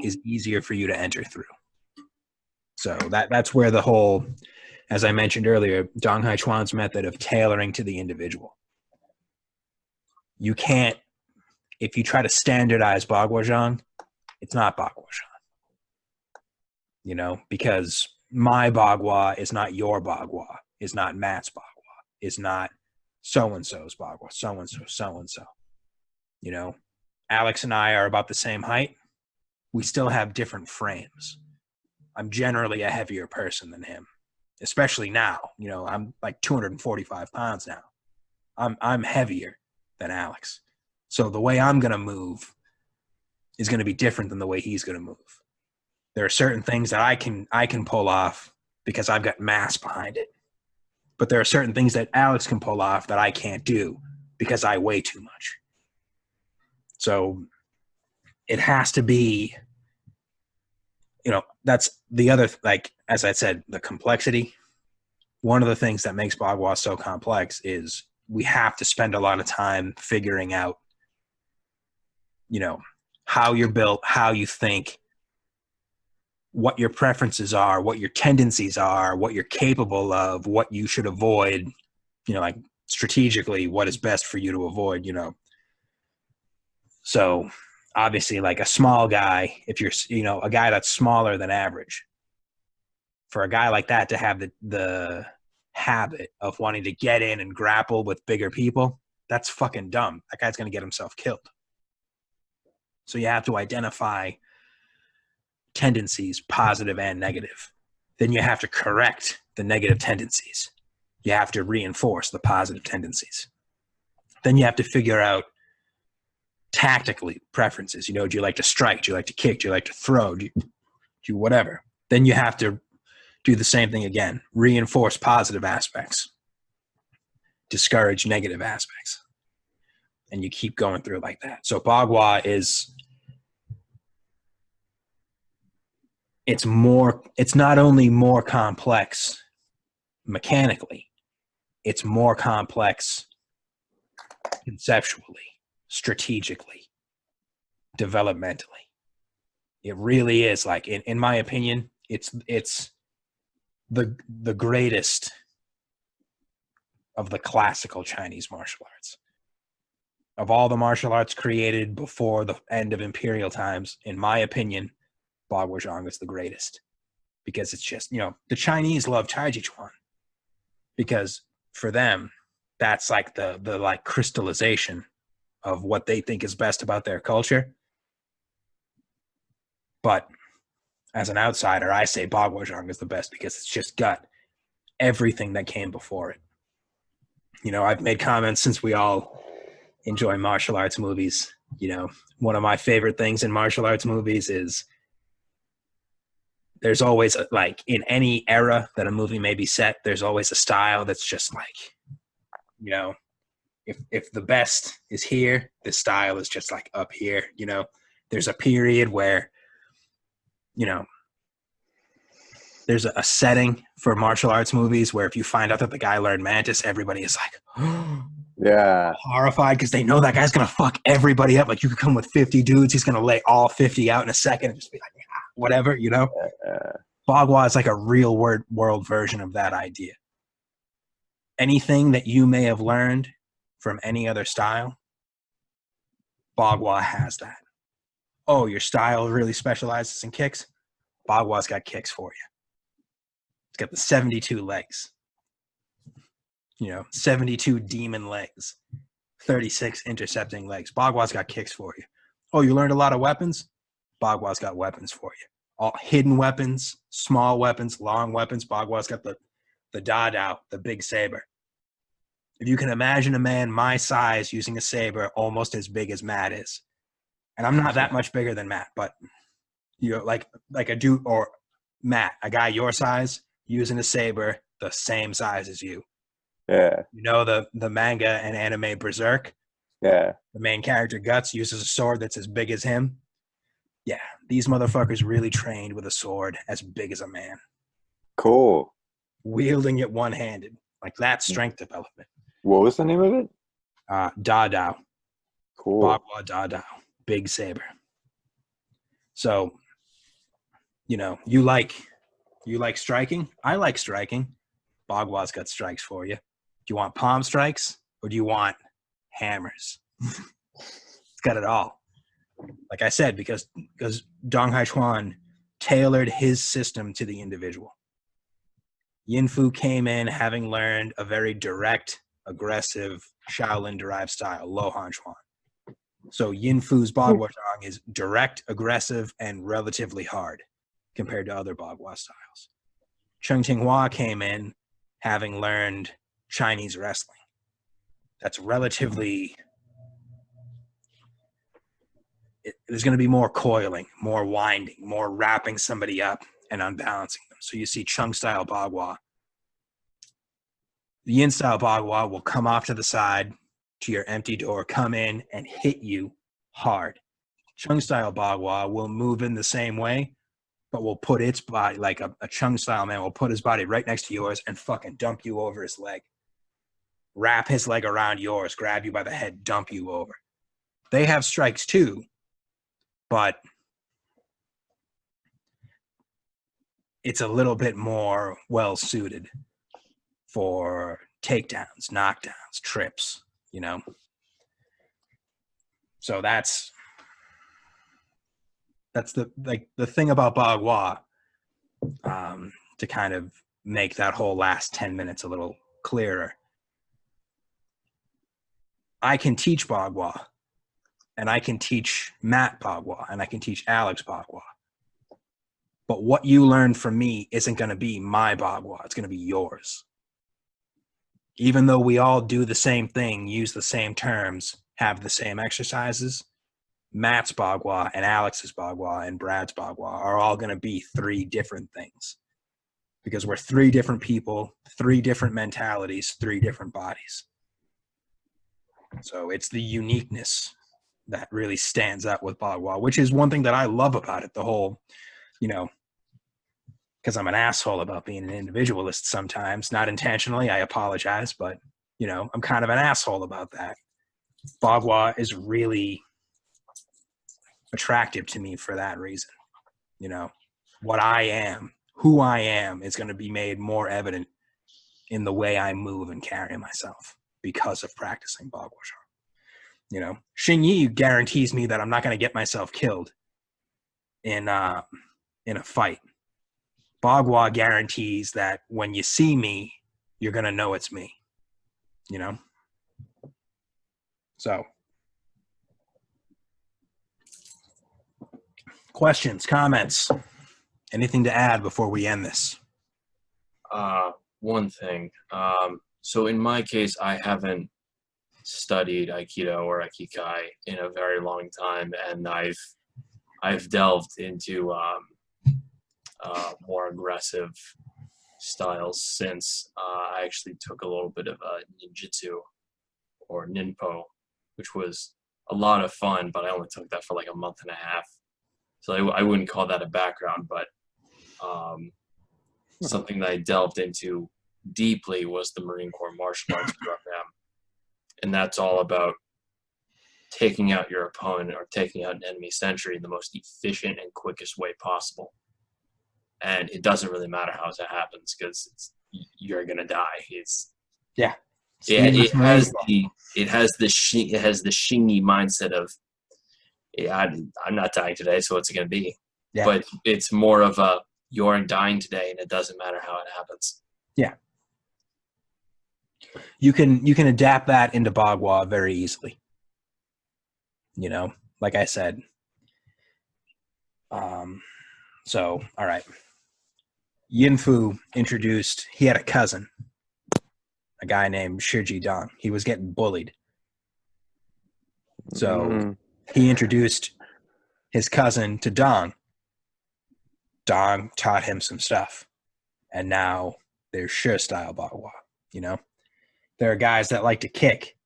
is easier for you to enter through. So that's where the whole, as I mentioned earlier, Dong Haichuan's method of tailoring to the individual. You can't, if you try to standardize Baguazhang, it's not Baguazhang. You know, because my Bagua is not your Bagua, is not Matt's Bagua, is not so-and-so's Bagua, so-and-so, so-and-so. You know, Alex and I are about the same height. We still have different frames. I'm generally a heavier person than him, especially now. You know, I'm like 245 pounds now. I'm heavier than Alex. So the way I'm going to move is going to be different than the way he's going to move. There are certain things that I can pull off because I've got mass behind it. But there are certain things that Alex can pull off that I can't do because I weigh too much. So it has to be, you know, that's the other, like, as I said, the complexity. One of the things that makes Bagua so complex is we have to spend a lot of time figuring out, you know, how you're built, how you think, what your preferences are, what your tendencies are, what you're capable of, what you should avoid, you know, like strategically, what is best for you to avoid, you know. So obviously, like a small guy, if you're, you know, a guy that's smaller than average, for a guy like that to have the habit of wanting to get in and grapple with bigger people, that's fucking dumb. That guy's going to get himself killed. So you have to identify tendencies, positive and negative. Then you have to correct the negative tendencies. You have to reinforce the positive tendencies. Then you have to figure out tactically preferences. You know, do you like to strike? Do you like to kick? Do you like to throw? Do you whatever? Then you have to do the same thing again. Reinforce positive aspects. Discourage negative aspects. And you keep going through like that. So Bagua is, it's not only more complex mechanically, it's more complex conceptually, strategically, developmentally. It really is, like, in my opinion, it's the greatest of the classical Chinese martial arts. Of all the martial arts created before the end of imperial times, in my opinion, Baguazhang is the greatest. Because it's just, you know, the Chinese love Taijiquan. Because for them, that's like the like crystallization of what they think is best about their culture. But as an outsider, I say Baguazhang is the best because it's just got everything that came before it. You know, I've made comments since we all enjoy martial arts movies. You know, one of my favorite things in martial arts movies is there's always, like, in any era that a movie may be set, there's always a style that's just like, you know, if the best is here, the style is just like up here. You know, there's a period where, you know, there's a setting for martial arts movies where if you find out that the guy learned Mantis, everybody is like, Yeah. horrified because they know that guy's going to fuck everybody up. Like, you could come with 50 dudes. He's going to lay all 50 out in a second and just be like, whatever, you know? Bagua is like a real world version of that idea. Anything that you may have learned from any other style, Bagua has that. Oh, your style really specializes in kicks? Bagua's got kicks for you. It's got the 72 legs. You know, 72 demon legs. 36 intercepting legs. Bagua's got kicks for you. Oh, you learned a lot of weapons? Bagua's got weapons for you. All hidden weapons, small weapons, long weapons. Bagua's got the Da Dao, the big saber. If you can imagine a man my size using a saber almost as big as Matt is. And I'm not that much bigger than Matt, but you know, like a dude, or Matt, a guy your size using a saber the same size as you. Yeah. You know, the manga and anime Berserk? Yeah. The main character Guts uses a sword that's as big as him. Yeah, these motherfuckers really trained with a sword as big as a man. Cool. Wielding it one-handed. Like, that's strength development. What was the name of it? Da Dao. Cool. Bagua Da Dao. Big saber. So, you like striking? I like striking. Baghua's got strikes for you. Do you want palm strikes or do you want hammers? It's got it all. Like I said, because Dong Haichuan tailored his system to the individual. Yin Fu came in having learned a very direct, aggressive, Shaolin-derived style, Lo Han Chuan. So Yin Fu's Baguazhang is direct, aggressive, and relatively hard compared to other Bagua styles. Cheng Qinghua came in having learned Chinese wrestling. That's relatively... there's going to be more coiling, more winding, more wrapping somebody up and unbalancing them. So you see Chung-style Bagua. The Yin-style Bagua will come off to the side to your empty door, come in and hit you hard. Chung-style Bagua will move in the same way, but will put its body, like a Chung-style man will put his body right next to yours and fucking dump you over his leg. Wrap his leg around yours, grab you by the head, dump you over. They have strikes too, but it's a little bit more well-suited for takedowns, knockdowns, trips, So that's the thing about Bagua, to kind of make that whole last 10 minutes a little clearer. I can teach Bagua, and I can teach Matt Bagua, and I can teach Alex Bagua. But what you learn from me isn't going to be my Bagua. It's going to be yours. Even though we all do the same thing, use the same terms, have the same exercises, Matt's Bagua and Alex's Bagua and Brad's Bagua are all going to be 3 different things. Because we're 3 different people, 3 different mentalities, 3 different bodies. So it's the uniqueness that really stands out with Bagua, which is one thing that I love about it. The whole, because I'm an asshole about being an individualist sometimes, not intentionally, I apologize, but, I'm kind of an asshole about that. Bagua is really attractive to me for that reason. What I am, who I am is going to be made more evident in the way I move and carry myself because of practicing Baguazhang. Xing Yi guarantees me that I'm not going to get myself killed in a fight. Bagua guarantees that when you see me, you're going to know it's me. So, questions, comments, anything to add before we end this? One thing. So in my case, I haven't studied Aikido or Aikikai in a very long time, and I've delved into more aggressive styles since I actually took a little bit of ninjutsu or ninpo, which was a lot of fun, but I only took that for like a month and a half. So I wouldn't call that a background, but something that I delved into deeply was the Marine Corps martial arts program. And that's all about taking out your opponent or taking out an enemy sentry in the most efficient and quickest way possible. And it doesn't really matter how that happens because you're gonna die. It has the Xingyi mindset of, I'm not dying today, so what's it gonna be? Yeah. But it's more of a, you're dying today, and it doesn't matter how it happens. Yeah. You can adapt that into Bagua very easily. Like I said. So, all right. Yin Fu introduced, he had a cousin, a guy named Shiji Dong. He was getting bullied. So he introduced his cousin to Dong. Dong taught him some stuff. And now there's Shi-style Bagua, There are guys that like to kick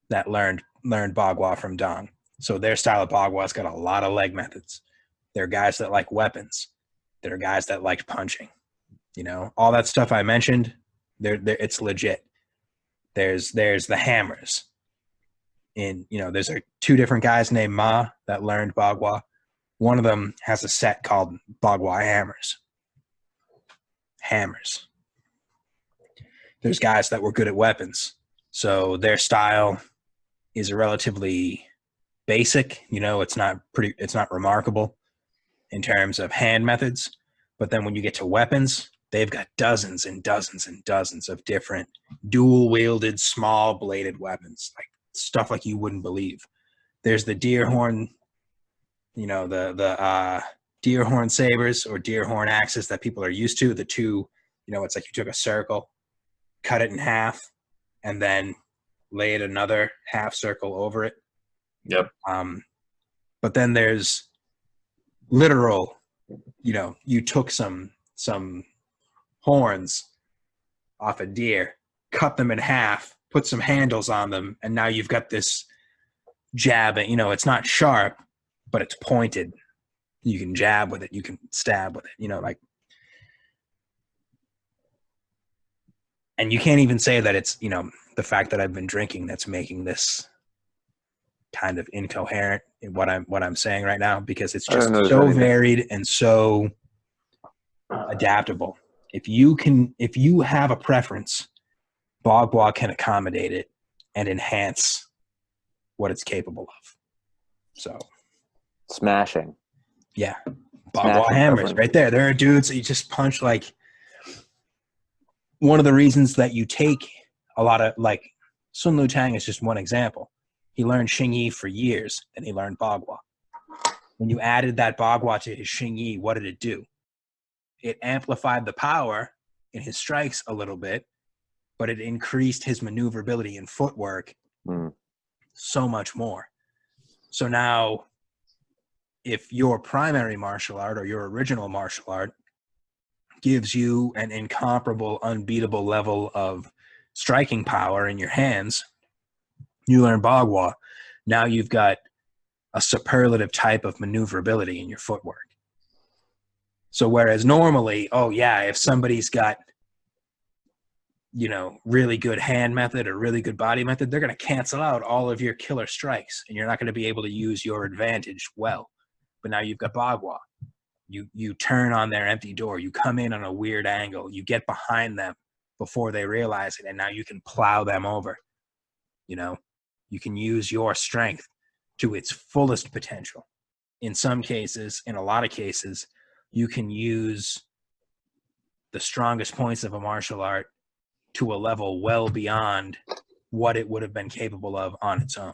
that learned Bagua from Dong. So their style of Bagua's got a lot of leg methods. There are guys that like weapons. There are guys that like punching. All that stuff I mentioned, it's legit. There's the hammers. There's 2 different guys named Ma that learned Bagua. One of them has a set called Bagua hammers. Hammers. There's guys that were good at weapons, so their style is relatively basic. You know, it's not remarkable in terms of hand methods. But then when you get to weapons, they've got dozens and dozens and dozens of different dual-wielded, small-bladed weapons, like stuff like you wouldn't believe. There's the deer horn, you know, the deer horn sabers or deer horn axes that people are used to. The two, you know, it's like you took a circle, cut it in half, and then laid another half circle over it. Yep. But then there's literal, you know, you took some horns off a deer, cut them in half, put some handles on them, and now you've got this jab. You know, it's not sharp, but it's pointed. You can jab with it, you can stab with it, you know, like. And you can't even say that it's, you know, the fact that I've been drinking that's making this kind of incoherent in what I'm saying right now, because it's just so varied and so adaptable. If you have a preference, Bagua can accommodate it and enhance what it's capable of. So Smashing. Yeah. Bagua hammers right there. There are dudes that you just punch. Like, one of the reasons that you take a lot of, like, Sun Lutang is just one example. He learned Xingyi for years, and he learned Bagua. When you added that Bagua to his Xingyi, what did it do? It amplified the power in his strikes a little bit, but it increased his maneuverability and footwork so much more. So now, if your primary martial art or your original martial art gives you an incomparable, unbeatable level of striking power in your hands, you learn Bagua, now you've got a superlative type of maneuverability in your footwork. So whereas normally, oh yeah, if somebody's got, you know, really good hand method or really good body method, they're going to cancel out all of your killer strikes, and you're not going to be able to use your advantage well. But now you've got Bagua. You turn on their empty door. You come in on a weird angle. You get behind them before they realize it, and now you can plow them over. You know, you can use your strength to its fullest potential. In some cases, in a lot of cases, you can use the strongest points of a martial art to a level well beyond what it would have been capable of on its own,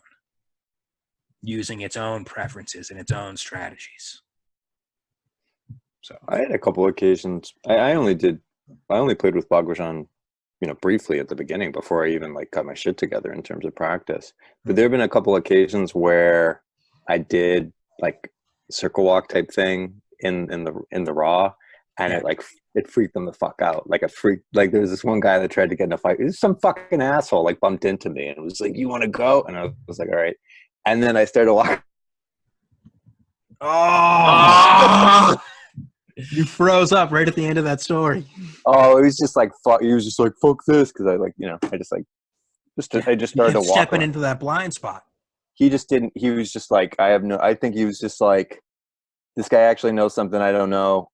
using its own preferences and its own strategies. So I had a couple of occasions. I only played with Baguazhang, you know, briefly at the beginning before I even like got my shit together in terms of practice. But there have been a couple of occasions where I did like circle walk type thing in the raw, and it freaked them the fuck out. Like there was this one guy that tried to get in a fight. It was some fucking asshole like bumped into me and was like, "You want to go?" And I was like, "All right." And then I started walking. Oh! You froze up right at the end of that story. Oh, it was just like fuck. He was just like fuck this, because I I just started to walk stepping around. into that blind spot. He just didn't. He was just like, I think he was just like, this guy actually knows something I don't know.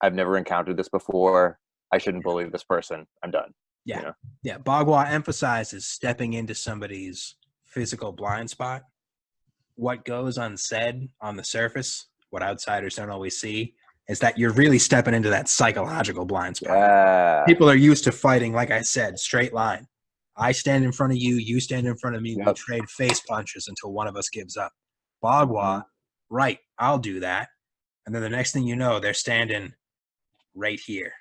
I've never encountered this before. I shouldn't bully this person. I'm done. Yeah. You know? Yeah. Bagua emphasizes stepping into somebody's physical blind spot. What goes unsaid on the surface, what outsiders don't always see, is that you're really stepping into that psychological blind spot. Yeah. People are used to fighting, like I said, straight line. I stand in front of you, you stand in front of me, we trade face punches until one of us gives up. Bagua, right, I'll do that. And then the next thing you know, they're standing right here.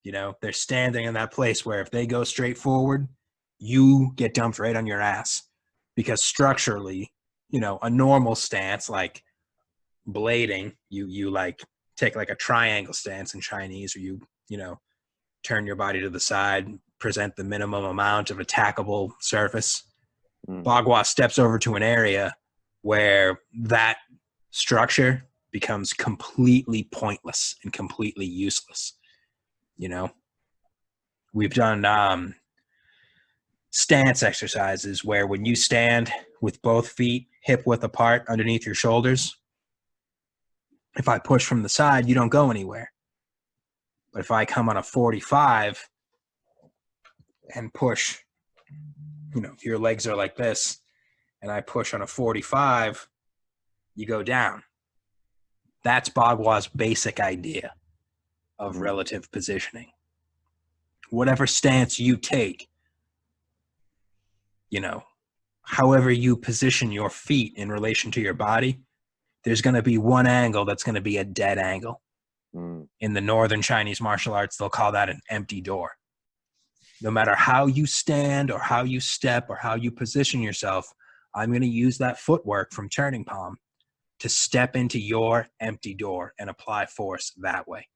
You know, they're standing in that place where if they go straight forward, you get dumped right on your ass. Because structurally, you know, a normal stance like blading, you like take like a triangle stance in Chinese, or you know, turn your body to the side, present the minimum amount of attackable surface. Bagua steps over to an area where that structure becomes completely pointless and completely useless. You know, we've done stance exercises where when you stand with both feet hip width apart underneath your shoulders, If I push from the side, you don't go anywhere. But if I come on a 45 and push, your legs are like this, and I push on a 45, you go down. That's Bagua's basic idea of relative positioning. Whatever stance you take, however you position your feet in relation to your body, there's going to be one angle that's going to be a dead angle. In the northern Chinese martial arts, they'll call that an empty door. No matter how you stand or how you step or how you position yourself, I'm going to use that footwork from turning palm to step into your empty door and apply force that way.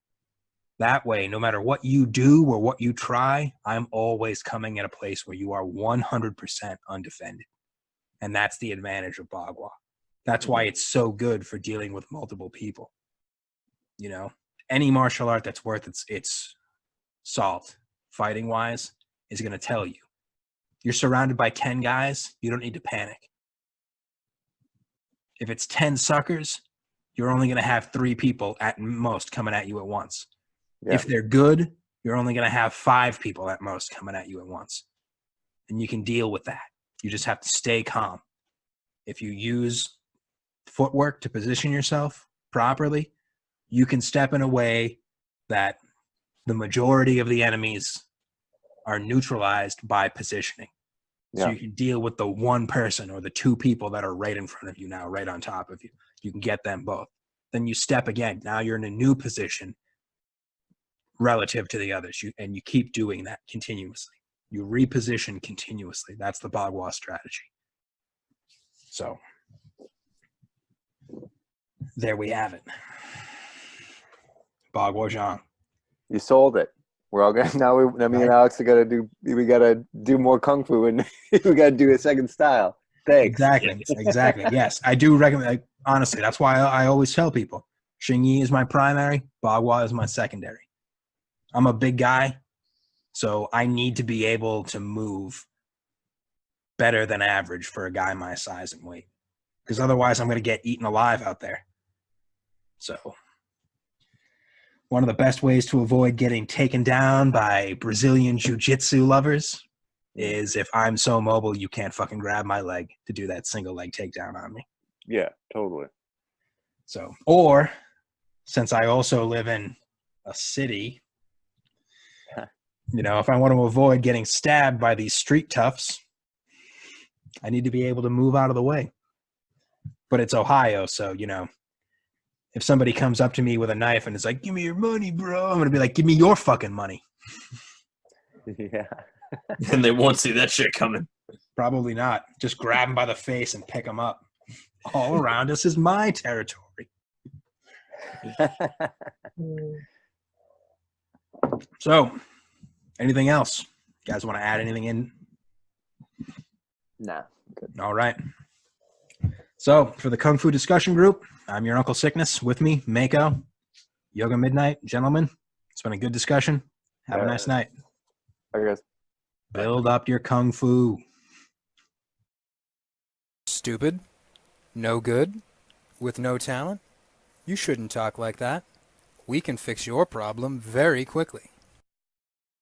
That way, no matter what you do or what you try, I'm always coming at a place where you are 100% undefended. And that's the advantage of Bagua. That's why it's so good for dealing with multiple people. Any martial art that's worth its salt, fighting-wise, is going to tell you. You're surrounded by 10 guys, you don't need to panic. If it's 10 suckers, you're only going to have 3 people at most coming at you at once. Yeah. If they're good, you're only going to have 5 people at most coming at you at once. And you can deal with that. You just have to stay calm. If you use footwork to position yourself properly, you can step in a way that the majority of the enemies are neutralized by positioning. So you can deal with the one person or the 2 people that are right in front of you now, right on top of you. You can get them both. Then you step again. Now you're in a new position relative to the others. And you keep doing that continuously. You reposition continuously. That's the Bagua strategy. So there we have it. Baguazhang. You sold it. We're all gonna now. Me and Alex are gonna do. We gotta do more kung fu, and we gotta do a second style. Thanks. Exactly. Yes, I do recommend. Honestly, that's why I always tell people: Xingyi is my primary, Bagua is my secondary. I'm a big guy, so I need to be able to move better than average for a guy my size and weight, because otherwise I'm gonna get eaten alive out there. So. One of the best ways to avoid getting taken down by Brazilian jiu-jitsu lovers is if I'm so mobile you can't fucking grab my leg to do that single leg takedown on me. Yeah, totally. So, or since I also live in a city, if I want to avoid getting stabbed by these street toughs, I need to be able to move out of the way. But it's Ohio, so, if somebody comes up to me with a knife and is like, give me your money, bro, I'm going to be like, give me your fucking money. Yeah. And they won't see that shit coming. Probably not. Just grab them by the face and pick them up. All around us is my territory. So, anything else? You guys want to add anything in? Nah. Good. All right. So, for the Kung Fu discussion group, I'm your Uncle Sickness. With me, Maeko, YogaMidnight. Gentlemen, it's been a good discussion. Have a nice night. Bye, guys. Build up your Kung Fu. Stupid? No good? With no talent? You shouldn't talk like that. We can fix your problem very quickly.